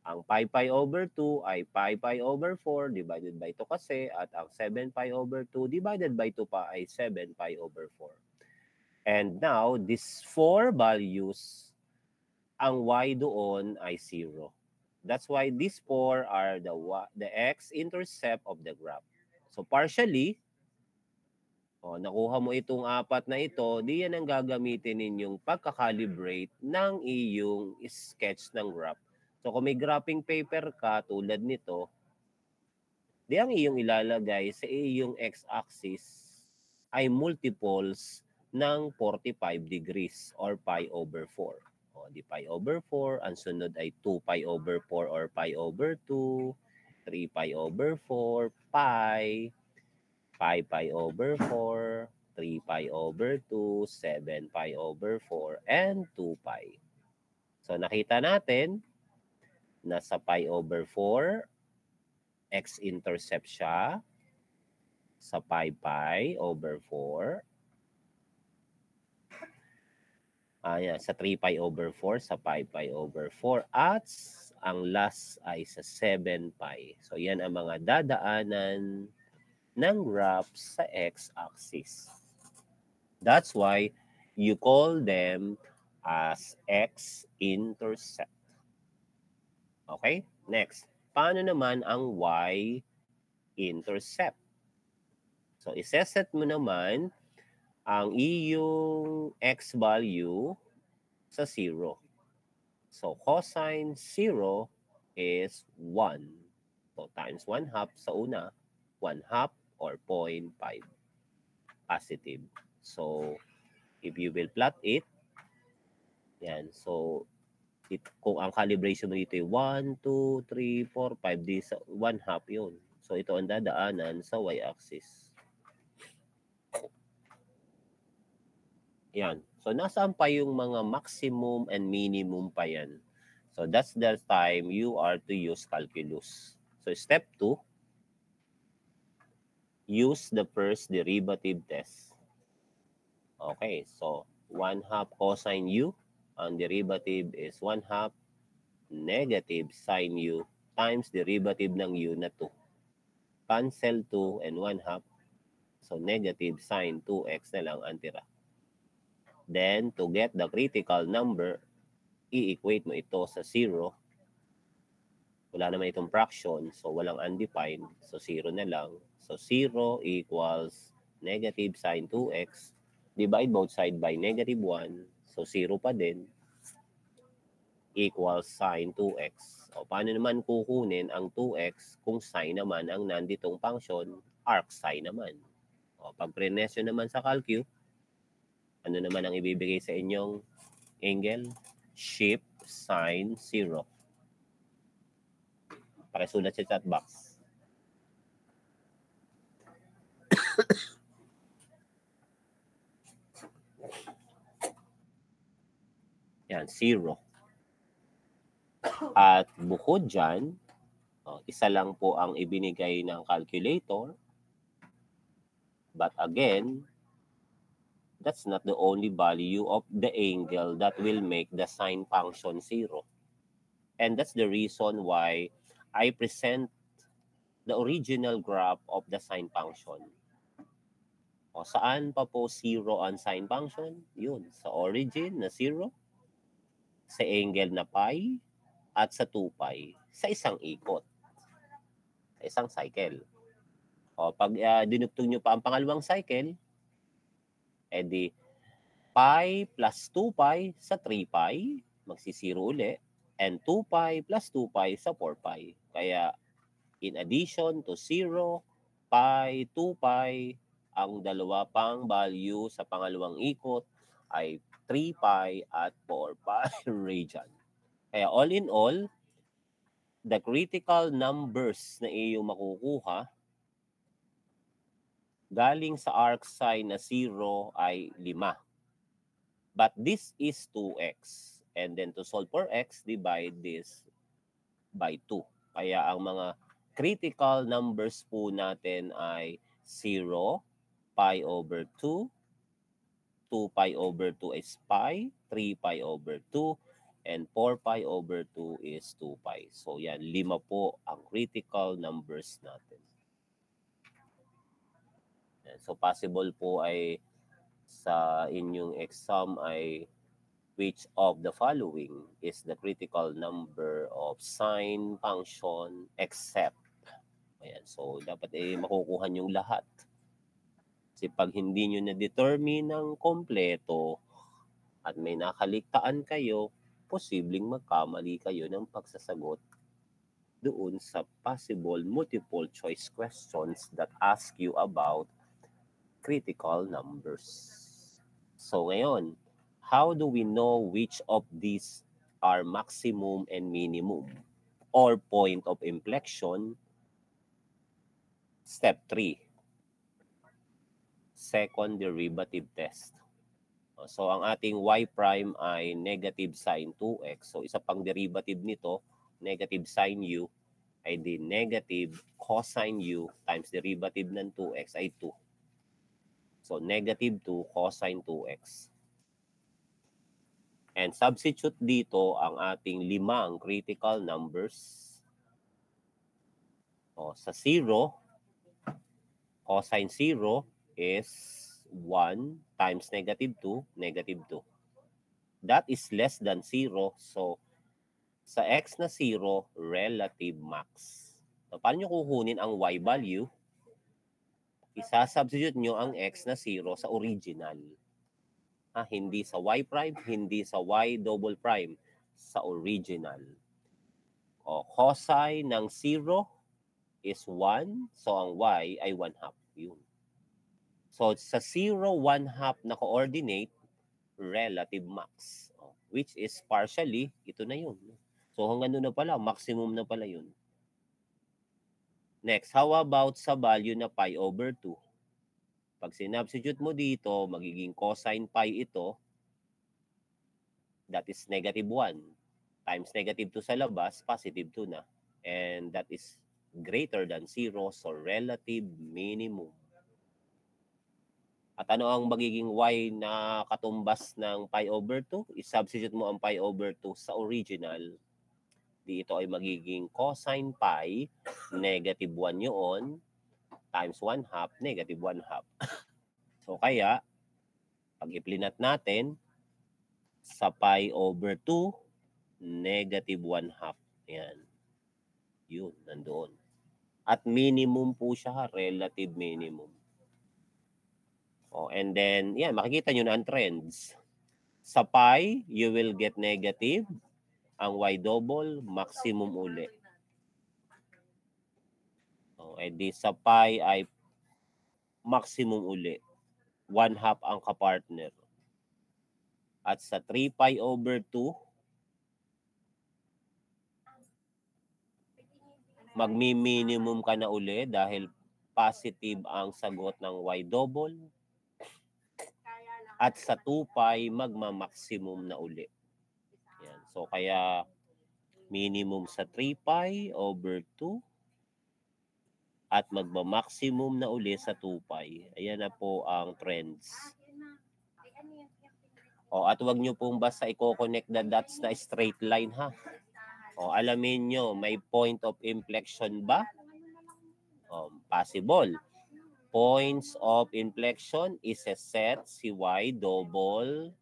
Ang pi pi over 2 ay pi pi over 4 divided by 2 kasi, at ang 7 pi over 2 divided by 2 pa ay 7 pi over 4. And now, these 4 values, ang y doon ay 0. That's why these 4 are the x-intercept of the graph. So partially, nakuha mo itong 4 na ito, di yan ang gagamitin ninyong pagkakalibrate ng iyong sketch ng graph. So kung may graphing paper ka tulad nito, di ang iyong ilalagay sa iyong x-axis ay multiples ng 45 degrees or pi over 4. Di pi over 4, ang sunod ay 2 pi over 4 or pi over 2, 3 pi over 4, pi, 5 pi over 4, 3 pi over 2, 7 pi over 4, and 2 pi. So nakita natin, nasa pi over 4, x-intercept siya sa pi pi over 4. Sa 3 pi over 4, sa pi pi over 4. At ang last ay sa 7 pi. So yan ang mga dadaanan ng graph sa x-axis. That's why you call them as x-intercept. Okay? Next, paano naman ang y-intercept? So, iseset mo naman ang iyong x value sa 0. So, cosine 0 is 1. So, times 1/2 sa una, 1/2 or 0.5 positive. So, if you will plot it, yan. So, kung ang calibration mo dito ay 1, 2, 3, 4, 5, di sa 1/2 yun. So, ito ang dadaanan sa y-axis. Yan. So, nasaan pa yung mga maximum and minimum pa yan? So, that's the time you are to use calculus. So, step 2, use the first derivative test. Okay. So, 1/2 cosine u. Ang derivative is 1/2 negative sine u times derivative ng u na 2. Cancel 2 and 1/2. So, negative sine 2x na lang ang tira. Then, to get the critical number, i-equate mo ito sa 0. Wala naman itong fraction, so walang undefined. So, 0 na lang. So, 0 equals negative sine 2x. Divide both side by negative 1. So, 0 pa din. Equals sine 2x. O, paano naman kukunin ang 2x kung sine naman ang nanditong function? Arc sine naman. O, pag prenesyo naman sa calcu, ano naman ang ibibigay sa inyong angle? Shift sine 0. Pakisulat sa chat box. Yan, 0. At bukod dyan, isa lang po ang ibinigay ng calculator. But again, that's not the only value of the angle that will make the sine function 0. And that's the reason why I present the original graph of the sine function. O saan pa po 0 ang sine function? Yun, sa origin na 0, sa angle na pi, at sa 2 pi, sa isang ikot, sa isang cycle. O pag dinugtong nyo pa ang pangalawang cycle, edi pi plus 2 pi sa 3 pi, magsisiro uli, and 2 pi plus 2 pi sa 4 pi. Kaya, in addition to 0, pi, 2 pi, ang dalawa pang value sa pangalawang ikot ay 3 pi at 4 pi radian. Kaya all in all, the critical numbers na iyong makukuha galing sa arc sine na 0 ay 5. But this is 2x. And then to solve for x, divide this by 2. Kaya ang mga critical numbers po natin ay 0, pi over 2, 2 pi over 2 is pi, 3 pi over 2, and 4 pi over 2 is 2 pi. So yan, 5 po ang critical numbers natin. So possible po ay sa inyong exam ay which of the following is the critical number of sine function except. Ayan, so dapat makukuha nyo lahat. Kasi pag hindi nyo na-determine ng kompleto at may nakaligtaan kayo, posibleng magkamali kayo ng pagsasagot doon sa possible multiple choice questions that ask you about critical numbers. So ngayon, how do we know which of these are maximum and minimum or point of inflection? Step 3. Second derivative test. So ang ating y prime ay negative sine 2x. So isa pang derivative nito, negative sine u, ay di negative cosine u times derivative ng 2x ay 2. So, negative 2 cosine 2x. And substitute dito ang ating 5 critical numbers. O, sa 0, cosine 0 is 1 times negative 2, negative 2. That is less than 0. So, sa x na 0, relative max. So, paano nyo kukunin ang y value? Isa-substitute nyo ang x na 0 sa original. Hindi sa y prime, hindi sa y double prime, sa original. O, cosine ng 0 is 1, so ang y ay 1/2. Yun. So, sa 0, 1/2 na coordinate, relative max. Which is partially, ito na yun. So, hanggang doon na pala, maximum na pala yun. Next, how about sa value na pi over 2? Pag sinubstitute mo dito, magiging cosine pi ito. That is negative 1. Times negative 2 sa labas, positive 2 na. And that is greater than 0, so relative minimum. At ano ang magiging y na katumbas ng pi over 2? I-substitute mo ang pi over 2 sa original. Dito ay magiging cosine pi, negative 1 yun, times 1/2, negative 1/2. So kaya, pag iplinat natin, sa pi over 2, negative 1/2. Yan. Yun, nandoon. At minimum po siya, relative minimum. And then, yan, makikita nyo na ang trends. Sa pi, you will get negative. Ang y double, maximum uli. Edi sa pi ay maximum uli. 1/2 ang kapartner. At sa 3 pi over 2, magmi-minimum ka na uli dahil positive ang sagot ng y double. At sa 2 pi, magma-maximum na uli. So, kaya minimum sa 3 pi over 2 at magma-maximum na uli sa 2 pi. Ayan na po ang trends. O, at wag nyo pong basta i-connect the dots na straight line ha. O, alamin nyo, may point of inflection ba? Possible. Points of inflection is a set si y double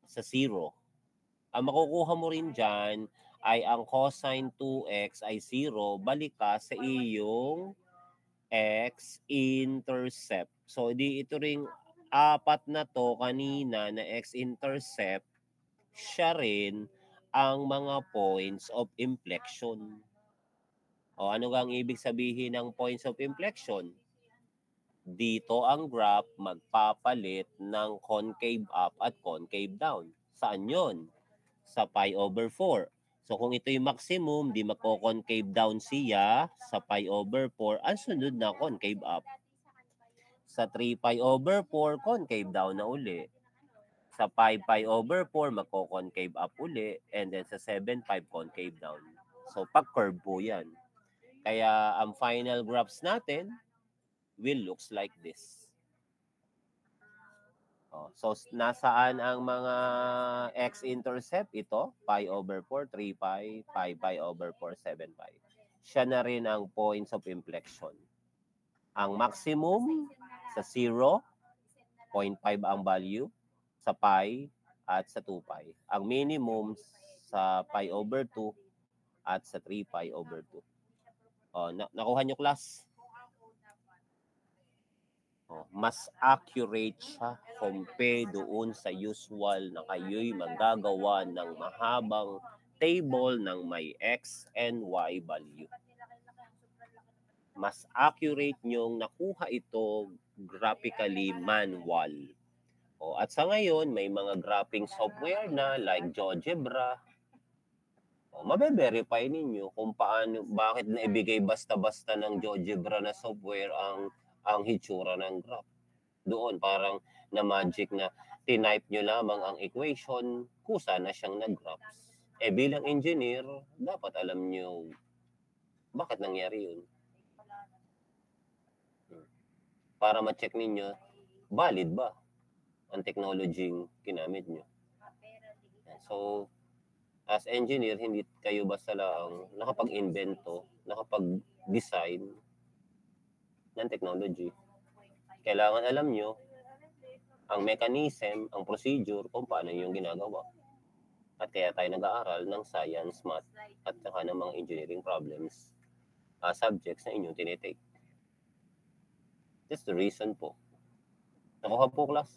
sa 0. Ang makukuha mo rin dyan ay ang cosine 2x ay 0, balik ka sa iyong x-intercept. So, ito ring apat na to kanina na x-intercept, siya rin ang mga points of inflection. O, ano nga ang ibig sabihin ng points of inflection? Dito ang graph magpapalit ng concave up at concave down. Saan yon? Sa pi over 4. So kung ito yung maximum, di magko-concave down siya sa pi over 4. Ang sunod na concave up. Sa 3 pi over 4, concave down na uli. Sa pi over 4, magko-concave up uli. And then sa 7, 5 concave down. So pag-curve po yan. Kaya ang final graphs natin will looks like this. So, nasaan ang mga x-intercept? Ito, pi over 4, 3 pi, 5 pi over 4, 7 pi. Siya na rin ang points of inflection. Ang maximum sa 0, 0.5 ang value, sa pi at sa 2 pi. Ang minimum sa pi over 2 at sa 3 pi over 2. Nakuha nyo, class? Mas accurate siya compare doon sa usual na kayo'y magagawa ng mahabang table ng may x and y value. Mas accurate nyong nakuha ito graphically manual. At sa ngayon, may mga graphing software na like GeoGebra. Mabe-verify ninyo kung paano, bakit naibigay basta-basta ng GeoGebra na software ang hitsura ng graph. Doon parang na magic na tinype nyo lamang ang equation, kusa na siyang nag-graphs. Bilang engineer, dapat alam nyo bakit nangyari yun. Para ma-check ninyo, valid ba ang technology ginamit nyo. So, as engineer, hindi kayo basta lang nakapag-invento, nakapag-design ng technology. Kailangan alam nyo ang mechanism, ang procedure kung paano yung ginagawa. At kaya tayo nag-aaral ng science, math, at saka ng mga engineering problems, subjects na inyong tinitake. That's the reason po. Nakuha po, class?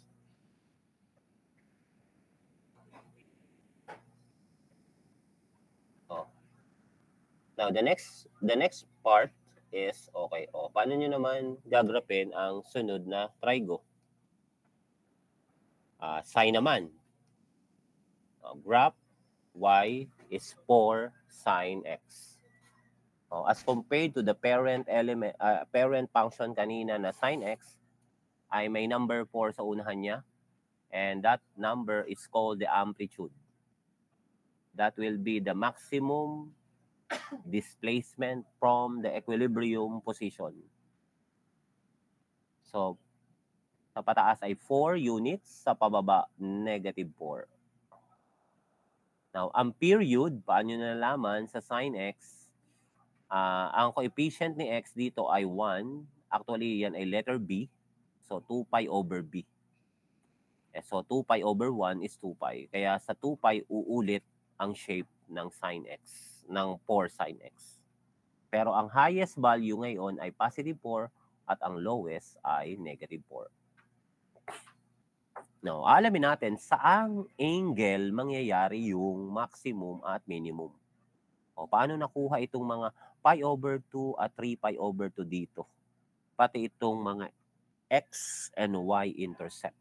Now, the next part is, okay, paano nyo naman gagrapin ang sunod na trigo? Sine naman. Graph y is 4 sine x. As compared to the parent function kanina na sine x, ay may number 4 sa unahan niya. And that number is called the amplitude. That will be the maximum displacement from the equilibrium position. So, sa pataas ay 4 units, sa pababa, negative 4. Now, ang period, paano nalaman sa sin x, ang coefficient ni x dito ay 1. Actually, yan ay letter B. So, 2 pi over B. So, 2 pi over 1 is 2 pi. Kaya sa 2 pi, uulit ang shape ng sin x, ng 4 sin x. Pero ang highest value ngayon ay positive 4 at ang lowest ay negative 4. Now, alamin natin saang angle mangyayari yung maximum at minimum. Paano nakuha itong mga pi over 2 at 3 pi over 2 dito? Pati itong mga x and y intercept.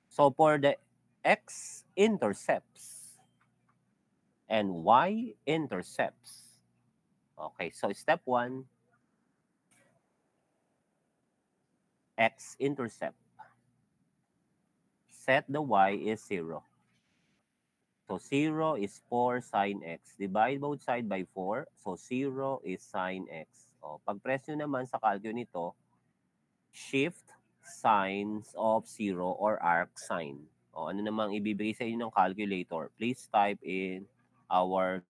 So, for the x intercepts and y intercepts, okay, so step 1, x-intercept. Set the y is 0. So 0 is 4 sine x. Divide both side by 4. So 0 is sine x. O, pag press nyo naman sa calcio nito, shift signs of 0 or arc sign. O, ano namang ibibigay sa inyo ng calculator? Please type in our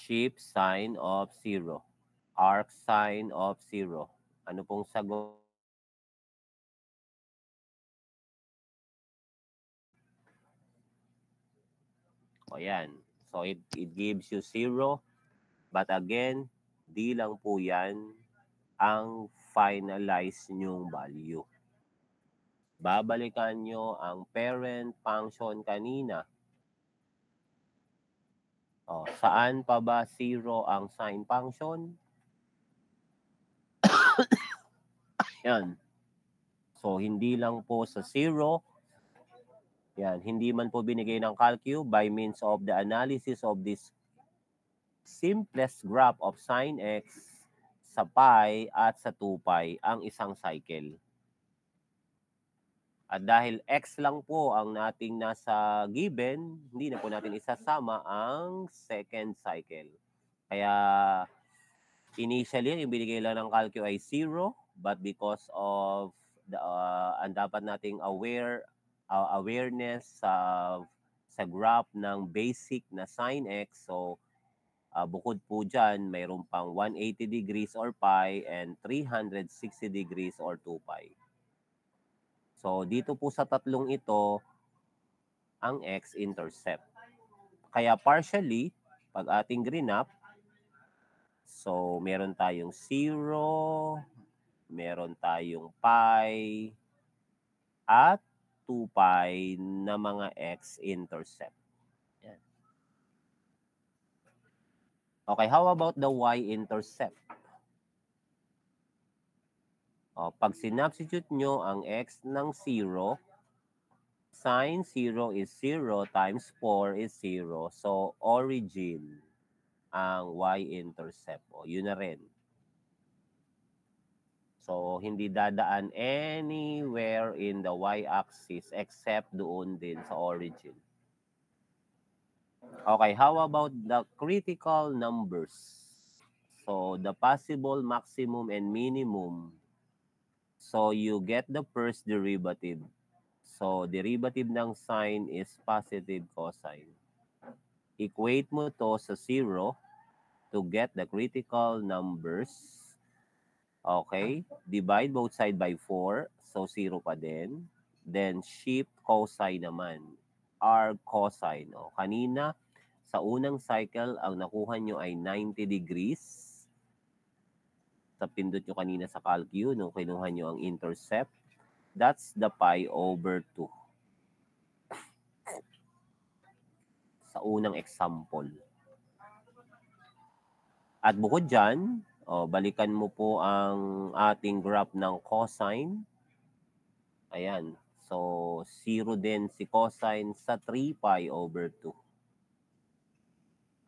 shift sign of 0. Arc sign of 0. Ano pong sagot? O yan. So it gives you 0. But again, di lang po yan ang finalize nyong value. Babalikan nyo ang parent function kanina. O, saan pa ba 0 ang sine function? Yan. So, hindi lang po sa 0. Yan. Hindi man po binigay ng calcu by means of the analysis of this simplest graph of sine x sa pi at sa 2 pi ang isang cycle. At dahil x lang po ang nating nasa given, hindi na po natin isasama ang second cycle. Kaya initially, yung binigay lang ng calcu ay 0, but because of the ang dapat nating awareness sa graph ng basic na sine x, so bukod po dyan, mayroon pang 180 degrees or pi and 360 degrees or 2 pi. So, dito po sa tatlong ito, ang x-intercept. Kaya partially, pag ating grinap, so meron tayong 0, meron tayong pi, at 2 pi na mga x-intercept. Yan. Okay, how about the y-intercept? O, pag sinubstitute nyo ang x ng 0, sine 0 is 0 times 4 is 0. So, origin ang y-intercept. O, yun na rin. So, hindi dadaan anywhere in the y-axis except doon din sa origin. Okay, how about the critical numbers? So, the possible maximum and minimum. So, you get the first derivative. So, derivative ng sine is positive cosine. Equate mo to sa 0 to get the critical numbers. Okay? Divide both side by 4. So, 0 pa din. Then, shift cosine naman. Arc cosine. O, kanina, sa unang cycle, ang nakuha nyo ay 90 degrees. Sa pindot nyo kanina sa calcu, nung kinuha nyo ang intercept, that's the pi over 2. Sa unang example. At bukod dyan, balikan mo po ang ating graph ng cosine. Ayan. So, 0 din si cosine sa 3 pi over 2.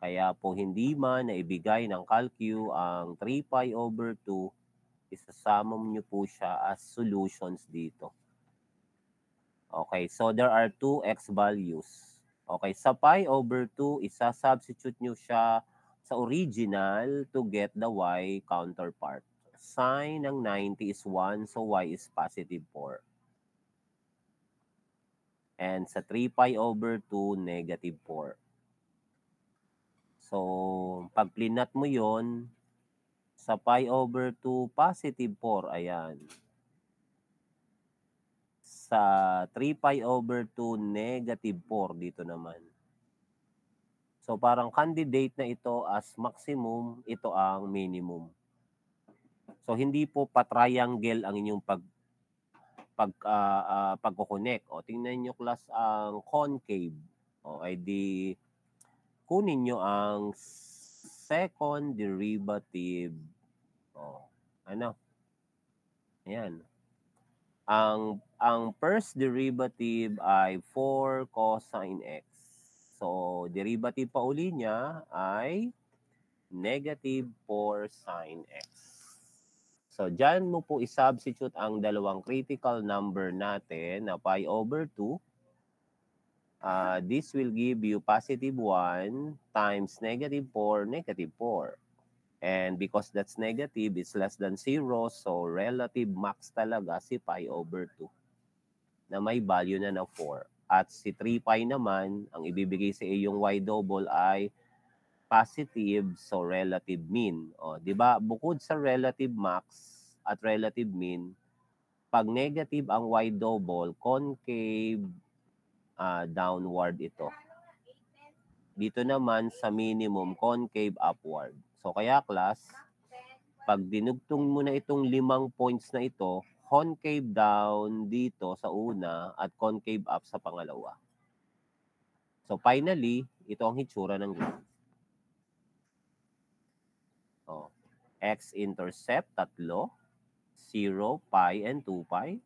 Kaya po hindi man naibigay ng calcu ang 3 pi over 2, isasama nyo po siya as solutions dito. Okay, so there are 2 x values. Okay, sa pi over 2, isa-substitute nyo siya sa original to get the y counterpart. Sine ng 90 is 1, so y is positive 4. And sa 3 pi over 2, negative 4. So, pag plinat mo yon sa pi over 2, positive 4. Ayan. Sa 3 pi over 2, negative 4 dito naman. So, parang candidate na ito as maximum, ito ang minimum. So, hindi po pa-triangle ang inyong pagko-connect. O, tingnan nyo class ang concave. O, ay di kunin nyo ang second derivative. O, ano? Ayan. ang first derivative ay 4 cosine x. So, derivative pa uli niya ay negative 4 sine x. So, dyan mo po i-substitute ang dalawang critical number natin na pi over 2. This will give you positive 1 times negative 4, negative 4. And because that's negative, it's less than 0. So, relative max talaga si pi over 2 na may value na 4. At si 3 pi naman, ang ibibigay sa iyong y double ay positive, so relative mean. O, di ba? Bukod sa relative max at relative mean, pag negative ang y double, concave downward ito. Dito naman sa minimum, concave upward. So kaya class, pag dinugtong mo na itong 5 points na ito, concave down dito sa una at concave up sa pangalawa. So finally, ito ang hitsura ng graph. Oh, x-intercept, 3, 0, pi, and 2 pi.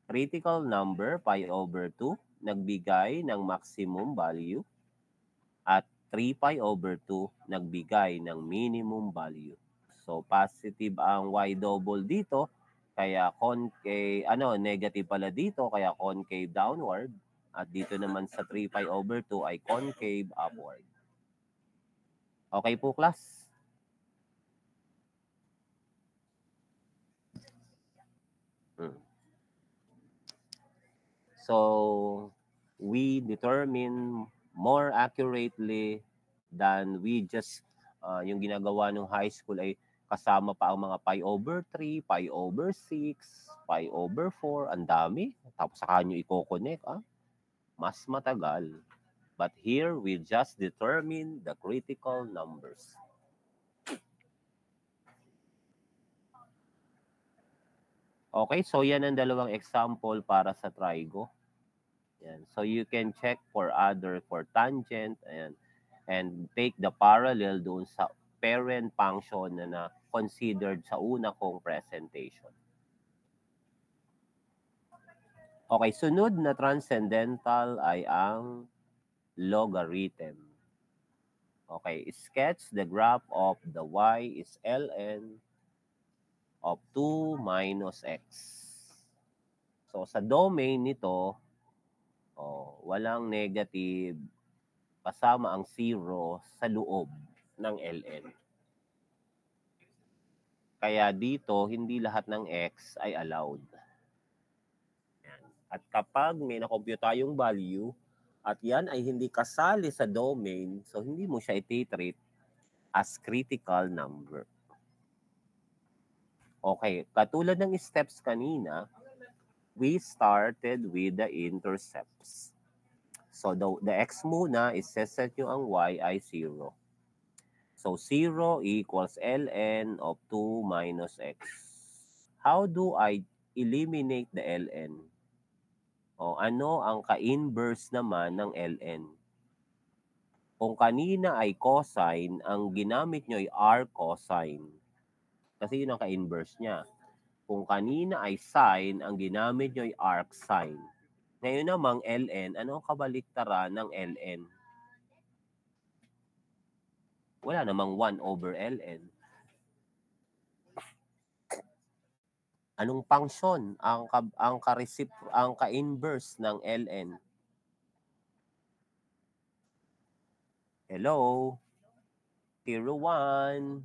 Critical number, pi over 2, nagbigay ng maximum value. At 3 pi over 2, nagbigay ng minimum value. So positive ang y double dito, kaya concave, negative pala dito, kaya concave downward. At dito naman sa 3 pi over 2 ay concave upward. Okay po, class? So, we determine more accurately than we just, yung ginagawa ng high school ay kasama pa ang mga pi over 3, pi over 6, pi over 4, ang dami. Tapos saka nyo i-connect, mas matagal. But here, we just determine the critical numbers. Okay, so yan ang dalawang example para sa trigo. Yan. So you can check for tangent and take the parallel doon sa parent function na considered sa una kong presentation. Okay, sunod na transcendental ay ang logarithm. Okay, sketch the graph of the y is ln of 2 minus x. So sa domain nito, walang negative kasama ang 0 sa loob ng ln. Kaya dito, hindi lahat ng x ay allowed. At kapag may nakompute tayong value, at yan ay hindi kasali sa domain, so hindi mo siya i-treat as critical number. Okay, katulad ng steps kanina, we started with the intercepts. So the x muna is set nyo ang y ay 0. So 0 equals ln of 2 minus x. How do I eliminate the ln? Ano ang ka-inverse naman ng ln? Kung kanina ay cosine, ang ginamit nyo ay r cosine. Kasi yun ang ka-inverse niya. Kung kanina ay sine, ang ginamit nyo ay arc sine. Ngayon namang ln, ano ang kabaliktaran ng ln? Wala namang 1 over ln. Anong function ang ka-inverse ng ln? Hello? Tier 1?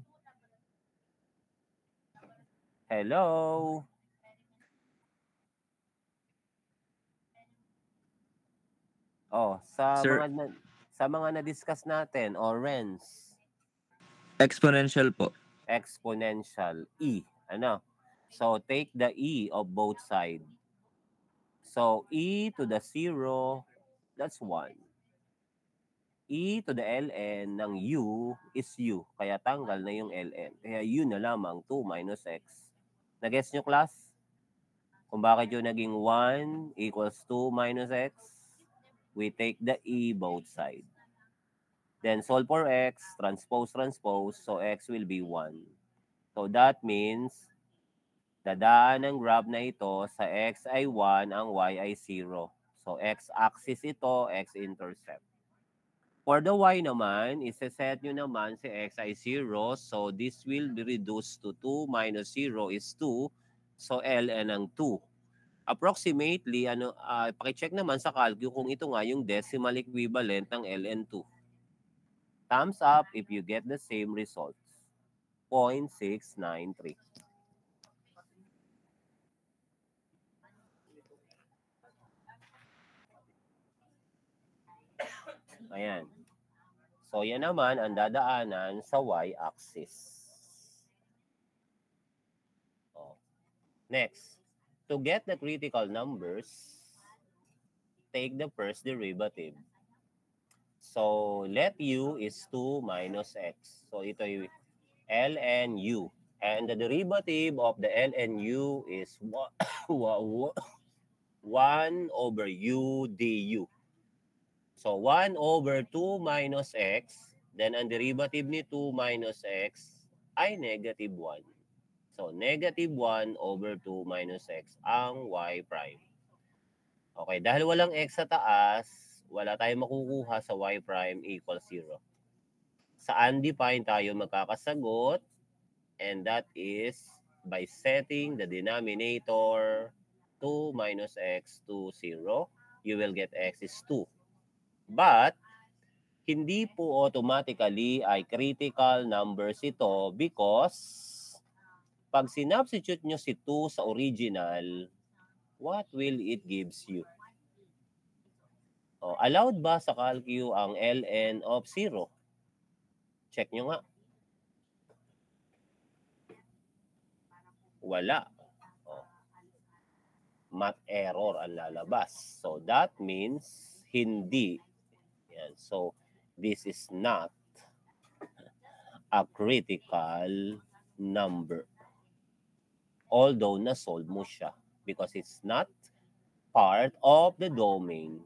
Hello? Sa mga na-discuss natin, Renz. Exponential po. Exponential. E. So, take the e of both sides. So, e to the 0, that's 1. E to the ln ng u is u. Kaya tanggal na yung ln. Kaya u na lamang 2 minus x. Nag-guess nyo, class? Kung bakit yung naging 1 equals 2 minus x? We take the e both sides. Then solve for x, transpose, so x will be 1. So that means Dadaan ng graph na ito sa x ay 1, ang y ay 0. So, x-axis ito, x-intercept. For the y naman, isa-set nyo naman si x ay 0. So, this will be reduced to 2 minus 0 is 2. So, ln ang 2. Approximately, pakicheck naman sa calcu kung ito nga yung decimal equivalent ng ln 2. Thumbs up if you get the same results. 0.693. Ayan. So, yan naman ang dadaanan sa y-axis. Oh. Next, to get the critical numbers, take the first derivative. So, let u is 2 minus x. So, ito yung ln u. And the derivative of the ln u is 1 over u du. So, 1 over 2 minus x, then ang derivative ni 2 minus x ay negative 1. So, negative 1 over 2 minus x ang y prime. Okay, dahil walang x sa taas, wala tayong makukuha sa y prime equals 0. Sa undefined tayo magkakasagot, and that is by setting the denominator 2 minus x to 0, you will get x is 2. But, hindi po automatically ay critical numbers ito because pag sinubstitute nyo si 2 sa original, what will it gives you? Oh, allowed ba sa calcu ang ln of 0? Check nyo nga. Wala. Oh. Math error ang lalabas. So, that means hindi. Yan. So, this is not a critical number. Although na-solve mo siya because it's not part of the domain.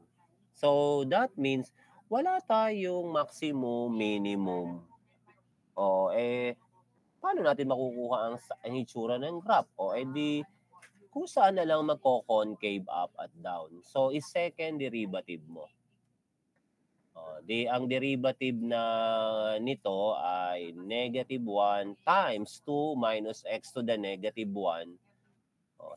So, that means wala tayong maximum, minimum. O, paano natin makukuha ang itsura ng graph? O, di, kung saan na lang magko-concave up at down. So, is second derivative mo. Ang derivative na nito ay negative 1 times 2 minus x to the negative 1.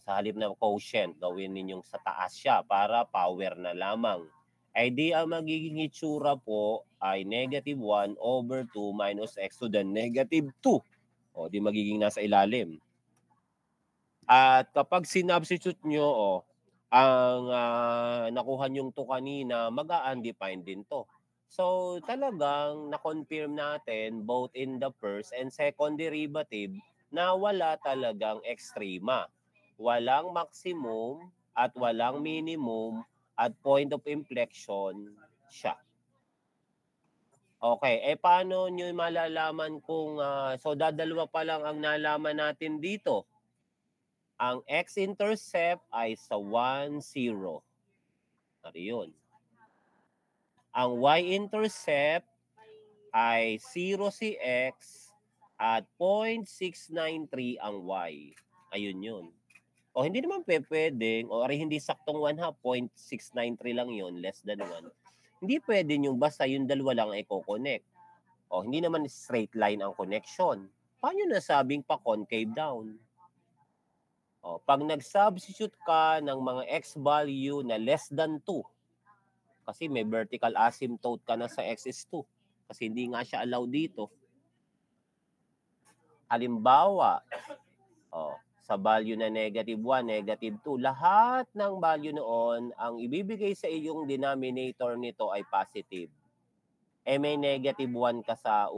Sa halip na quotient, gawin ninyong sa taas siya para power na lamang. Di ang magiging itsura po ay negative 1 over 2 minus x to the negative 2. Di magiging nasa ilalim. At kapag sinubstitute nyo, ang nakuha nyong to kanina, mag-undefined din to. So, talagang na-confirm natin both in the first and second derivative na wala talagang extrema. Walang maximum at walang minimum at point of inflection siya. Okay, paano nyo malalaman kung, so dadalawa pa lang ang nalaman natin dito. Ang x-intercept ay sa 1, 0. Yun. Ang y-intercept ay 0 si x at 0.693 ang y. Ayun yun. Hindi naman pwedeng, hindi saktong 1/2, 0.693 lang yun, less than 1. Hindi pwede yung basta yung dalawa lang ay i-connect. Hindi naman straight line ang connection. Paano nasabing pa-concave down? Pag nag-substitute ka ng mga x value na less than 2, kasi may vertical asymptote ka na sa x is 2, kasi hindi nga siya allowed dito. Halimbawa, sa value na negative 1, negative 2, lahat ng value noon, ang ibibigay sa iyong denominator nito ay positive. May negative 1 ka sa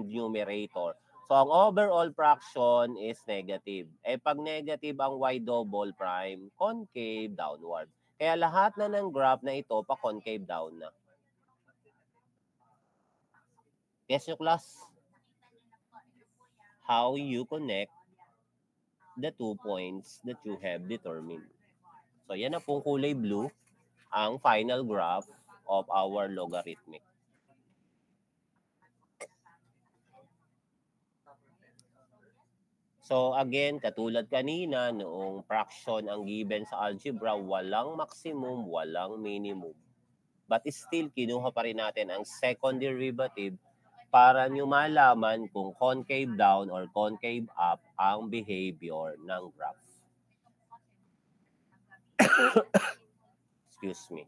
numerator. So, ang overall fraction is negative. Pag negative ang y double prime, concave downward. Kaya lahat na ng graph na ito, pa-concave down na. Yes, yung class? How you connect the 2 points that you have determined. So, yan na pong kulay blue, ang final graph of our logarithmic. So again, katulad kanina, noong fraction ang given sa algebra, walang maximum, walang minimum. But still, kinuha pa rin natin ang second derivative para nyo malaman kung concave down or concave up ang behavior ng graph. Excuse me.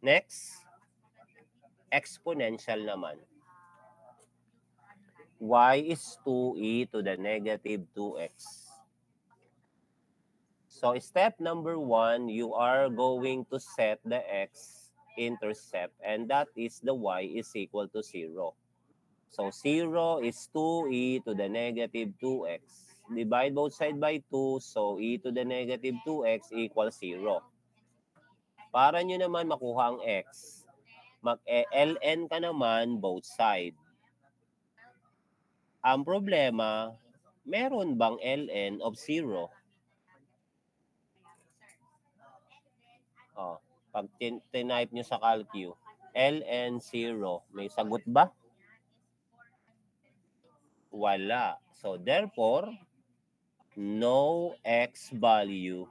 Next, exponential naman. Y is 2e to the negative 2x. So step number 1, you are going to set the x-intercept, and that is the y is equal to 0. So 0 is 2e to the negative 2x. Divide both sides by 2, so e to the negative 2x equals 0. Para nyo naman makuha ang x, mag-ln ka naman both sides. Ang problema, meron bang ln of 0? Oh, pag tinype nyo sa calcu, ln 0, may sagot ba? Wala. So therefore, no x value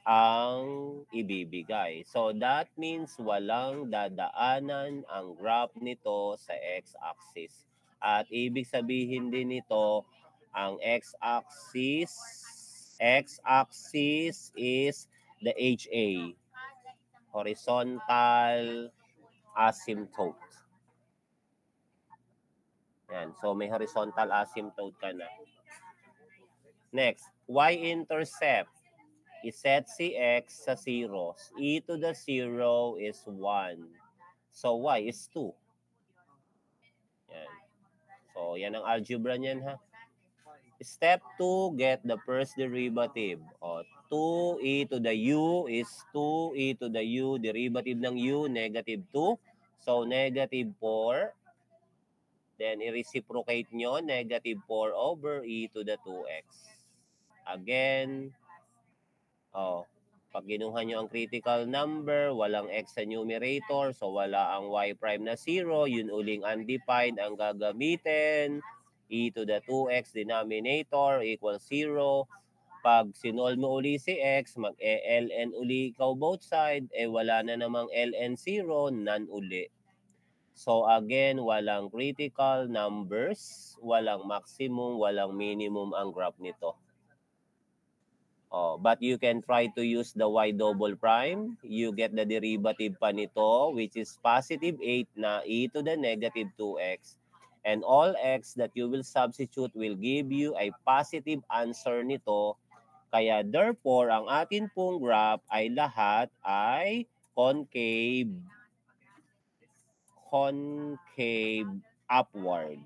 ang ibibigay. So that means walang dadaanan ang graph nito sa x-axis. At ibig sabihin din nito, ang x-axis is the HA, horizontal asymptote. Yan. So may horizontal asymptote ka na. Next, y-intercept. Iset si x sa 0. E to the 0 is 1. So y is 2. Yan. So yan ang algebra niyan ha. Step 2, get the first derivative. O, 2e to the u is 2e to the u. Derivative ng u, negative 2. So negative 4. Then i-reciprocate nyo, negative 4 over e to the 2x. Again, pag ginuha nyo ang critical number, walang x sa numerator, so wala ang y prime na 0, yun uling undefined ang gagamitin. E to the 2x denominator equals 0. Pag sinol mo uli si x, mag-ln uli ikaw both side, wala na namang ln 0, none uli. So again, walang critical numbers, walang maximum, walang minimum ang graph nito. But you can try to use the y double prime. You get the derivative pa nito, which is positive 8 na e to the negative 2x. And all x that you will substitute will give you a positive answer nito. Kaya therefore, ang atin pong graph ay lahat ay concave upward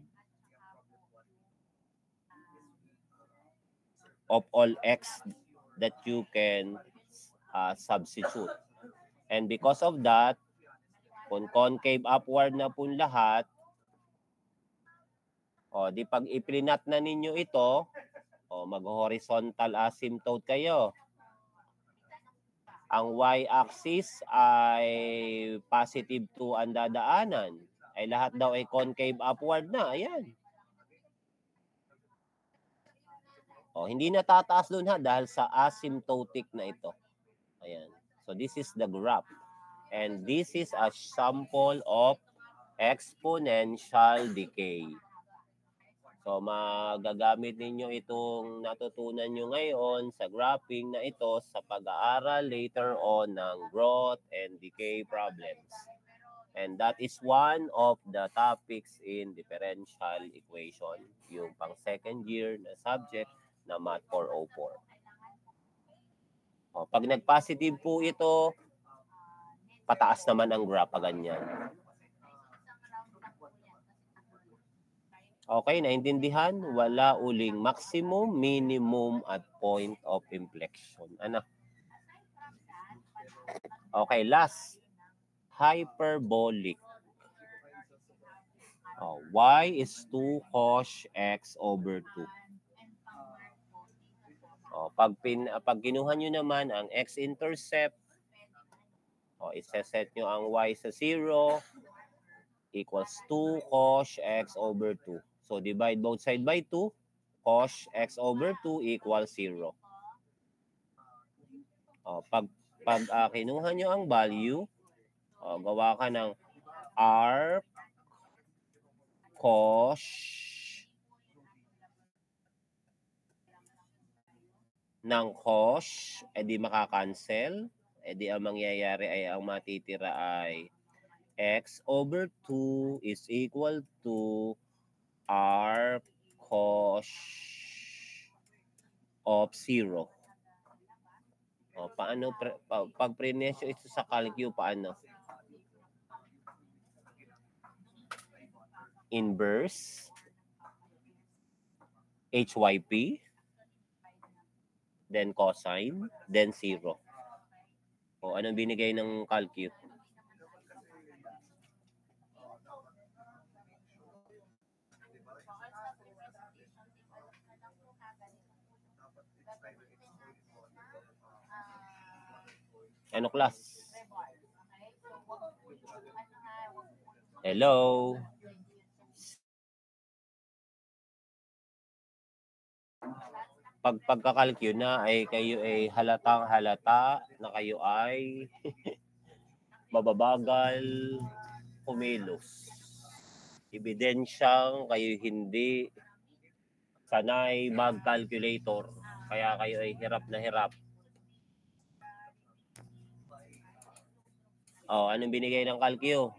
of all x that you can substitute. And because of that, kung concave upward na po lahat, di pag iplinat na ninyo ito, mag-horizontal asymptote kayo. Ang y-axis ay positive 2 ang dadaanan. Ay lahat daw ay concave upward na. Ayan. Hindi na tataas dun ha dahil sa asymptotic na ito. Ayan. So this is the graph. And this is a sample of exponential decay. So magagamit ninyo itong natutunan nyo ngayon sa graphing na ito sa pag-aaral later on ng growth and decay problems. And that is one of the topics in differential equation, yung pang second year na subject na Math 404. Pag nag-positive po ito, pataas naman ang graph, ganyan. Okay, naintindihan? Wala uling maximum, minimum, at point of inflection. Ano? Okay, last. Hyperbolic. Y is 2 cos x over 2. Pag kinuha nyo naman ang x-intercept, isa-set nyo ang y sa 0, equals 2 cos x over 2. So divide both side by 2. cos x over 2 equals 0. Pag kinuha nyo ang value, gawa ka ng arc cos ng cos, edi makakancel. Edi ang mangyayari ay ang matitira ay x over 2 is equal to arc cos of 0. Paano pag prinesyo ito sa calcu, paano? Inverse HYP, then cosine, then 0. Anong binigay ng calcu? Ano class? Hello? Pagkakalkyo na ay kayo ay halatang-halata na kayo ay mababagal kumilos. Ebidensyang kayo hindi sanay mag-calculator. Kaya kayo ay hirap na hirap. Anong binigay ng calcu?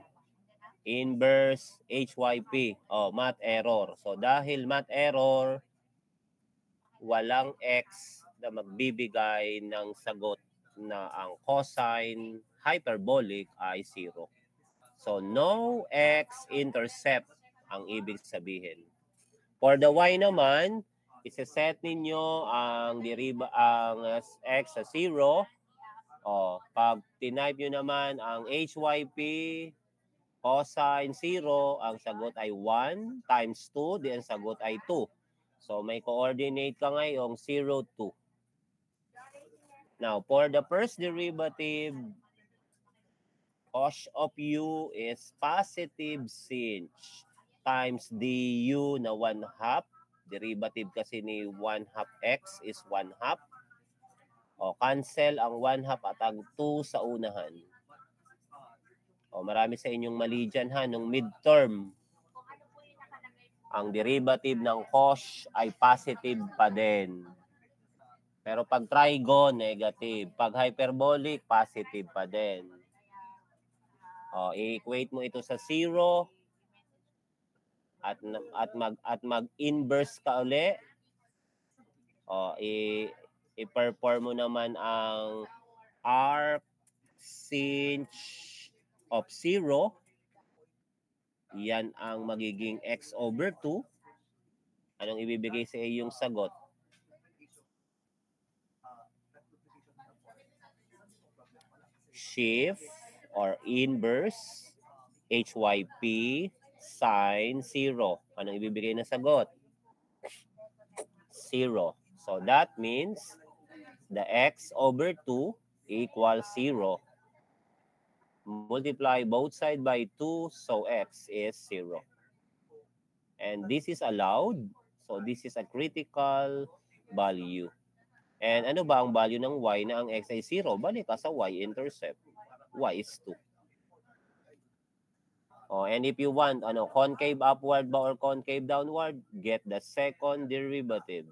Inverse HYP. Math error. So dahil math error, walang x na magbibigay ng sagot na ang cosine hyperbolic ay 0. So no x-intercept ang ibig sabihin. For the y naman, isa-set ninyo ang x sa 0. Pag tinype nyo naman ang HYP cosine 0, ang sagot ay 1 times 2, di ang sagot ay 2. So may coordinate ka ngayong 0, 2. Now, for the first derivative, cos of u is positive sinh times du na 1/2. Derivative kasi ni 1/2 x is 1/2. Cancel ang 1/2 at ang 2 sa unahan. Marami sa inyong mali dyan ha, nung midterm. Ang derivative ng cos ay positive pa din. Pero pag trigon, negative. Pag hyperbolic, positive pa din. I-equate mo ito sa 0 at mag-inverse ka uli. I-perform mo naman ang arc sinh of 0. Yan ang magiging x over 2. Anong ibibigay sa iyong sagot? Shift or inverse HYP sine 0. Anong ibibigay na sagot? 0. So that means the x over 2 equals 0. Multiply both sides by 2, so x is 0. And this is allowed. So this is a critical value. And ano ba ang value ng y na ang x ay 0? Balik ka sa y-intercept. Y is 2. And if you want concave upward ba or concave downward, get the second derivative.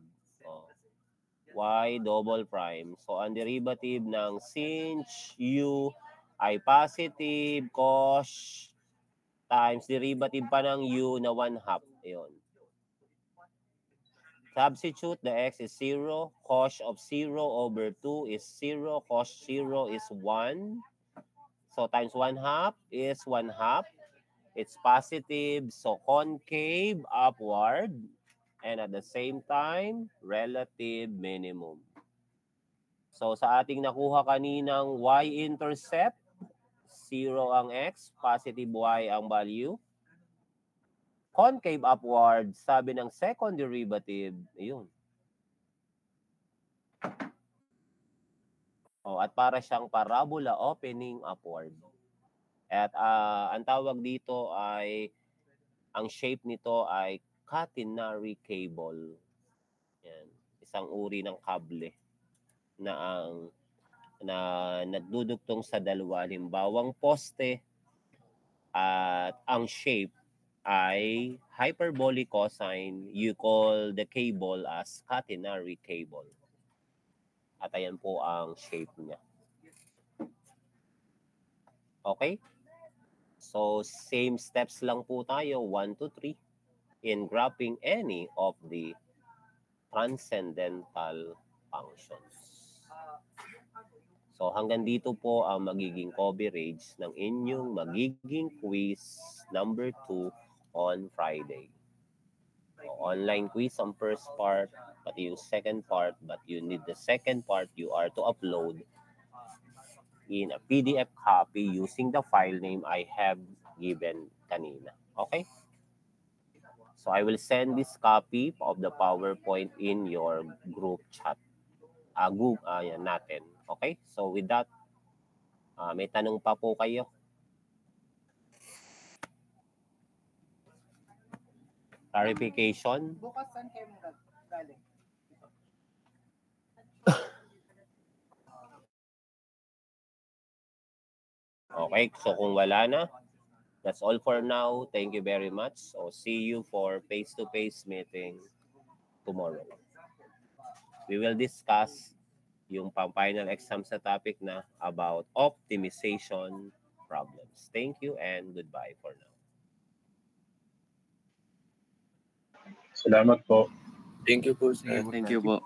Y double prime. So ang derivative ng sinh u ay positive cos times derivative pa ng u na 1/2. Ayun. Substitute, the x is 0. Cos of 0 over 2 is 0. Cos 0 is 1. So times 1/2 is 1/2. It's positive. So concave upward. And at the same time, relative minimum. So sa ating nakuha kaninang y-intercept, 0 ang x, positive y ang value. Concave upward, sabi ng second derivative, yun. At para siyang parabola opening upward. At ang tawag dito ay, ang shape nito ay catenary cable. Yan. Isang uri ng kable na nagdudugtong sa dalawa, halimbawang poste at ang shape ay hyperbolic cosine. You call the cable as catenary cable. At ayan po ang shape niya. Okay? So, same steps lang po tayo, 1 to 3, in graphing any of the transcendental functions. So, hanggang dito po ang magiging coverage ng inyong magiging quiz number 2 on Friday. So, online quiz ang first part, pati yung second part, but you need the second part you are to upload in a PDF copy using the file name I have given kanina. Okay? So I will send this copy of the PowerPoint in your group chat. Yan natin. Okay? So with that, may tanong pa po kayo? Clarification? Bukas saan kayo galing? Okay, so kung wala na, that's all for now. Thank you very much. So see you for face-to-face meeting tomorrow. We will discuss yung pang-final exam sa topic na about optimization problems. Thank you and goodbye for now. Salamat po. Thank you po, sir. Thank you po.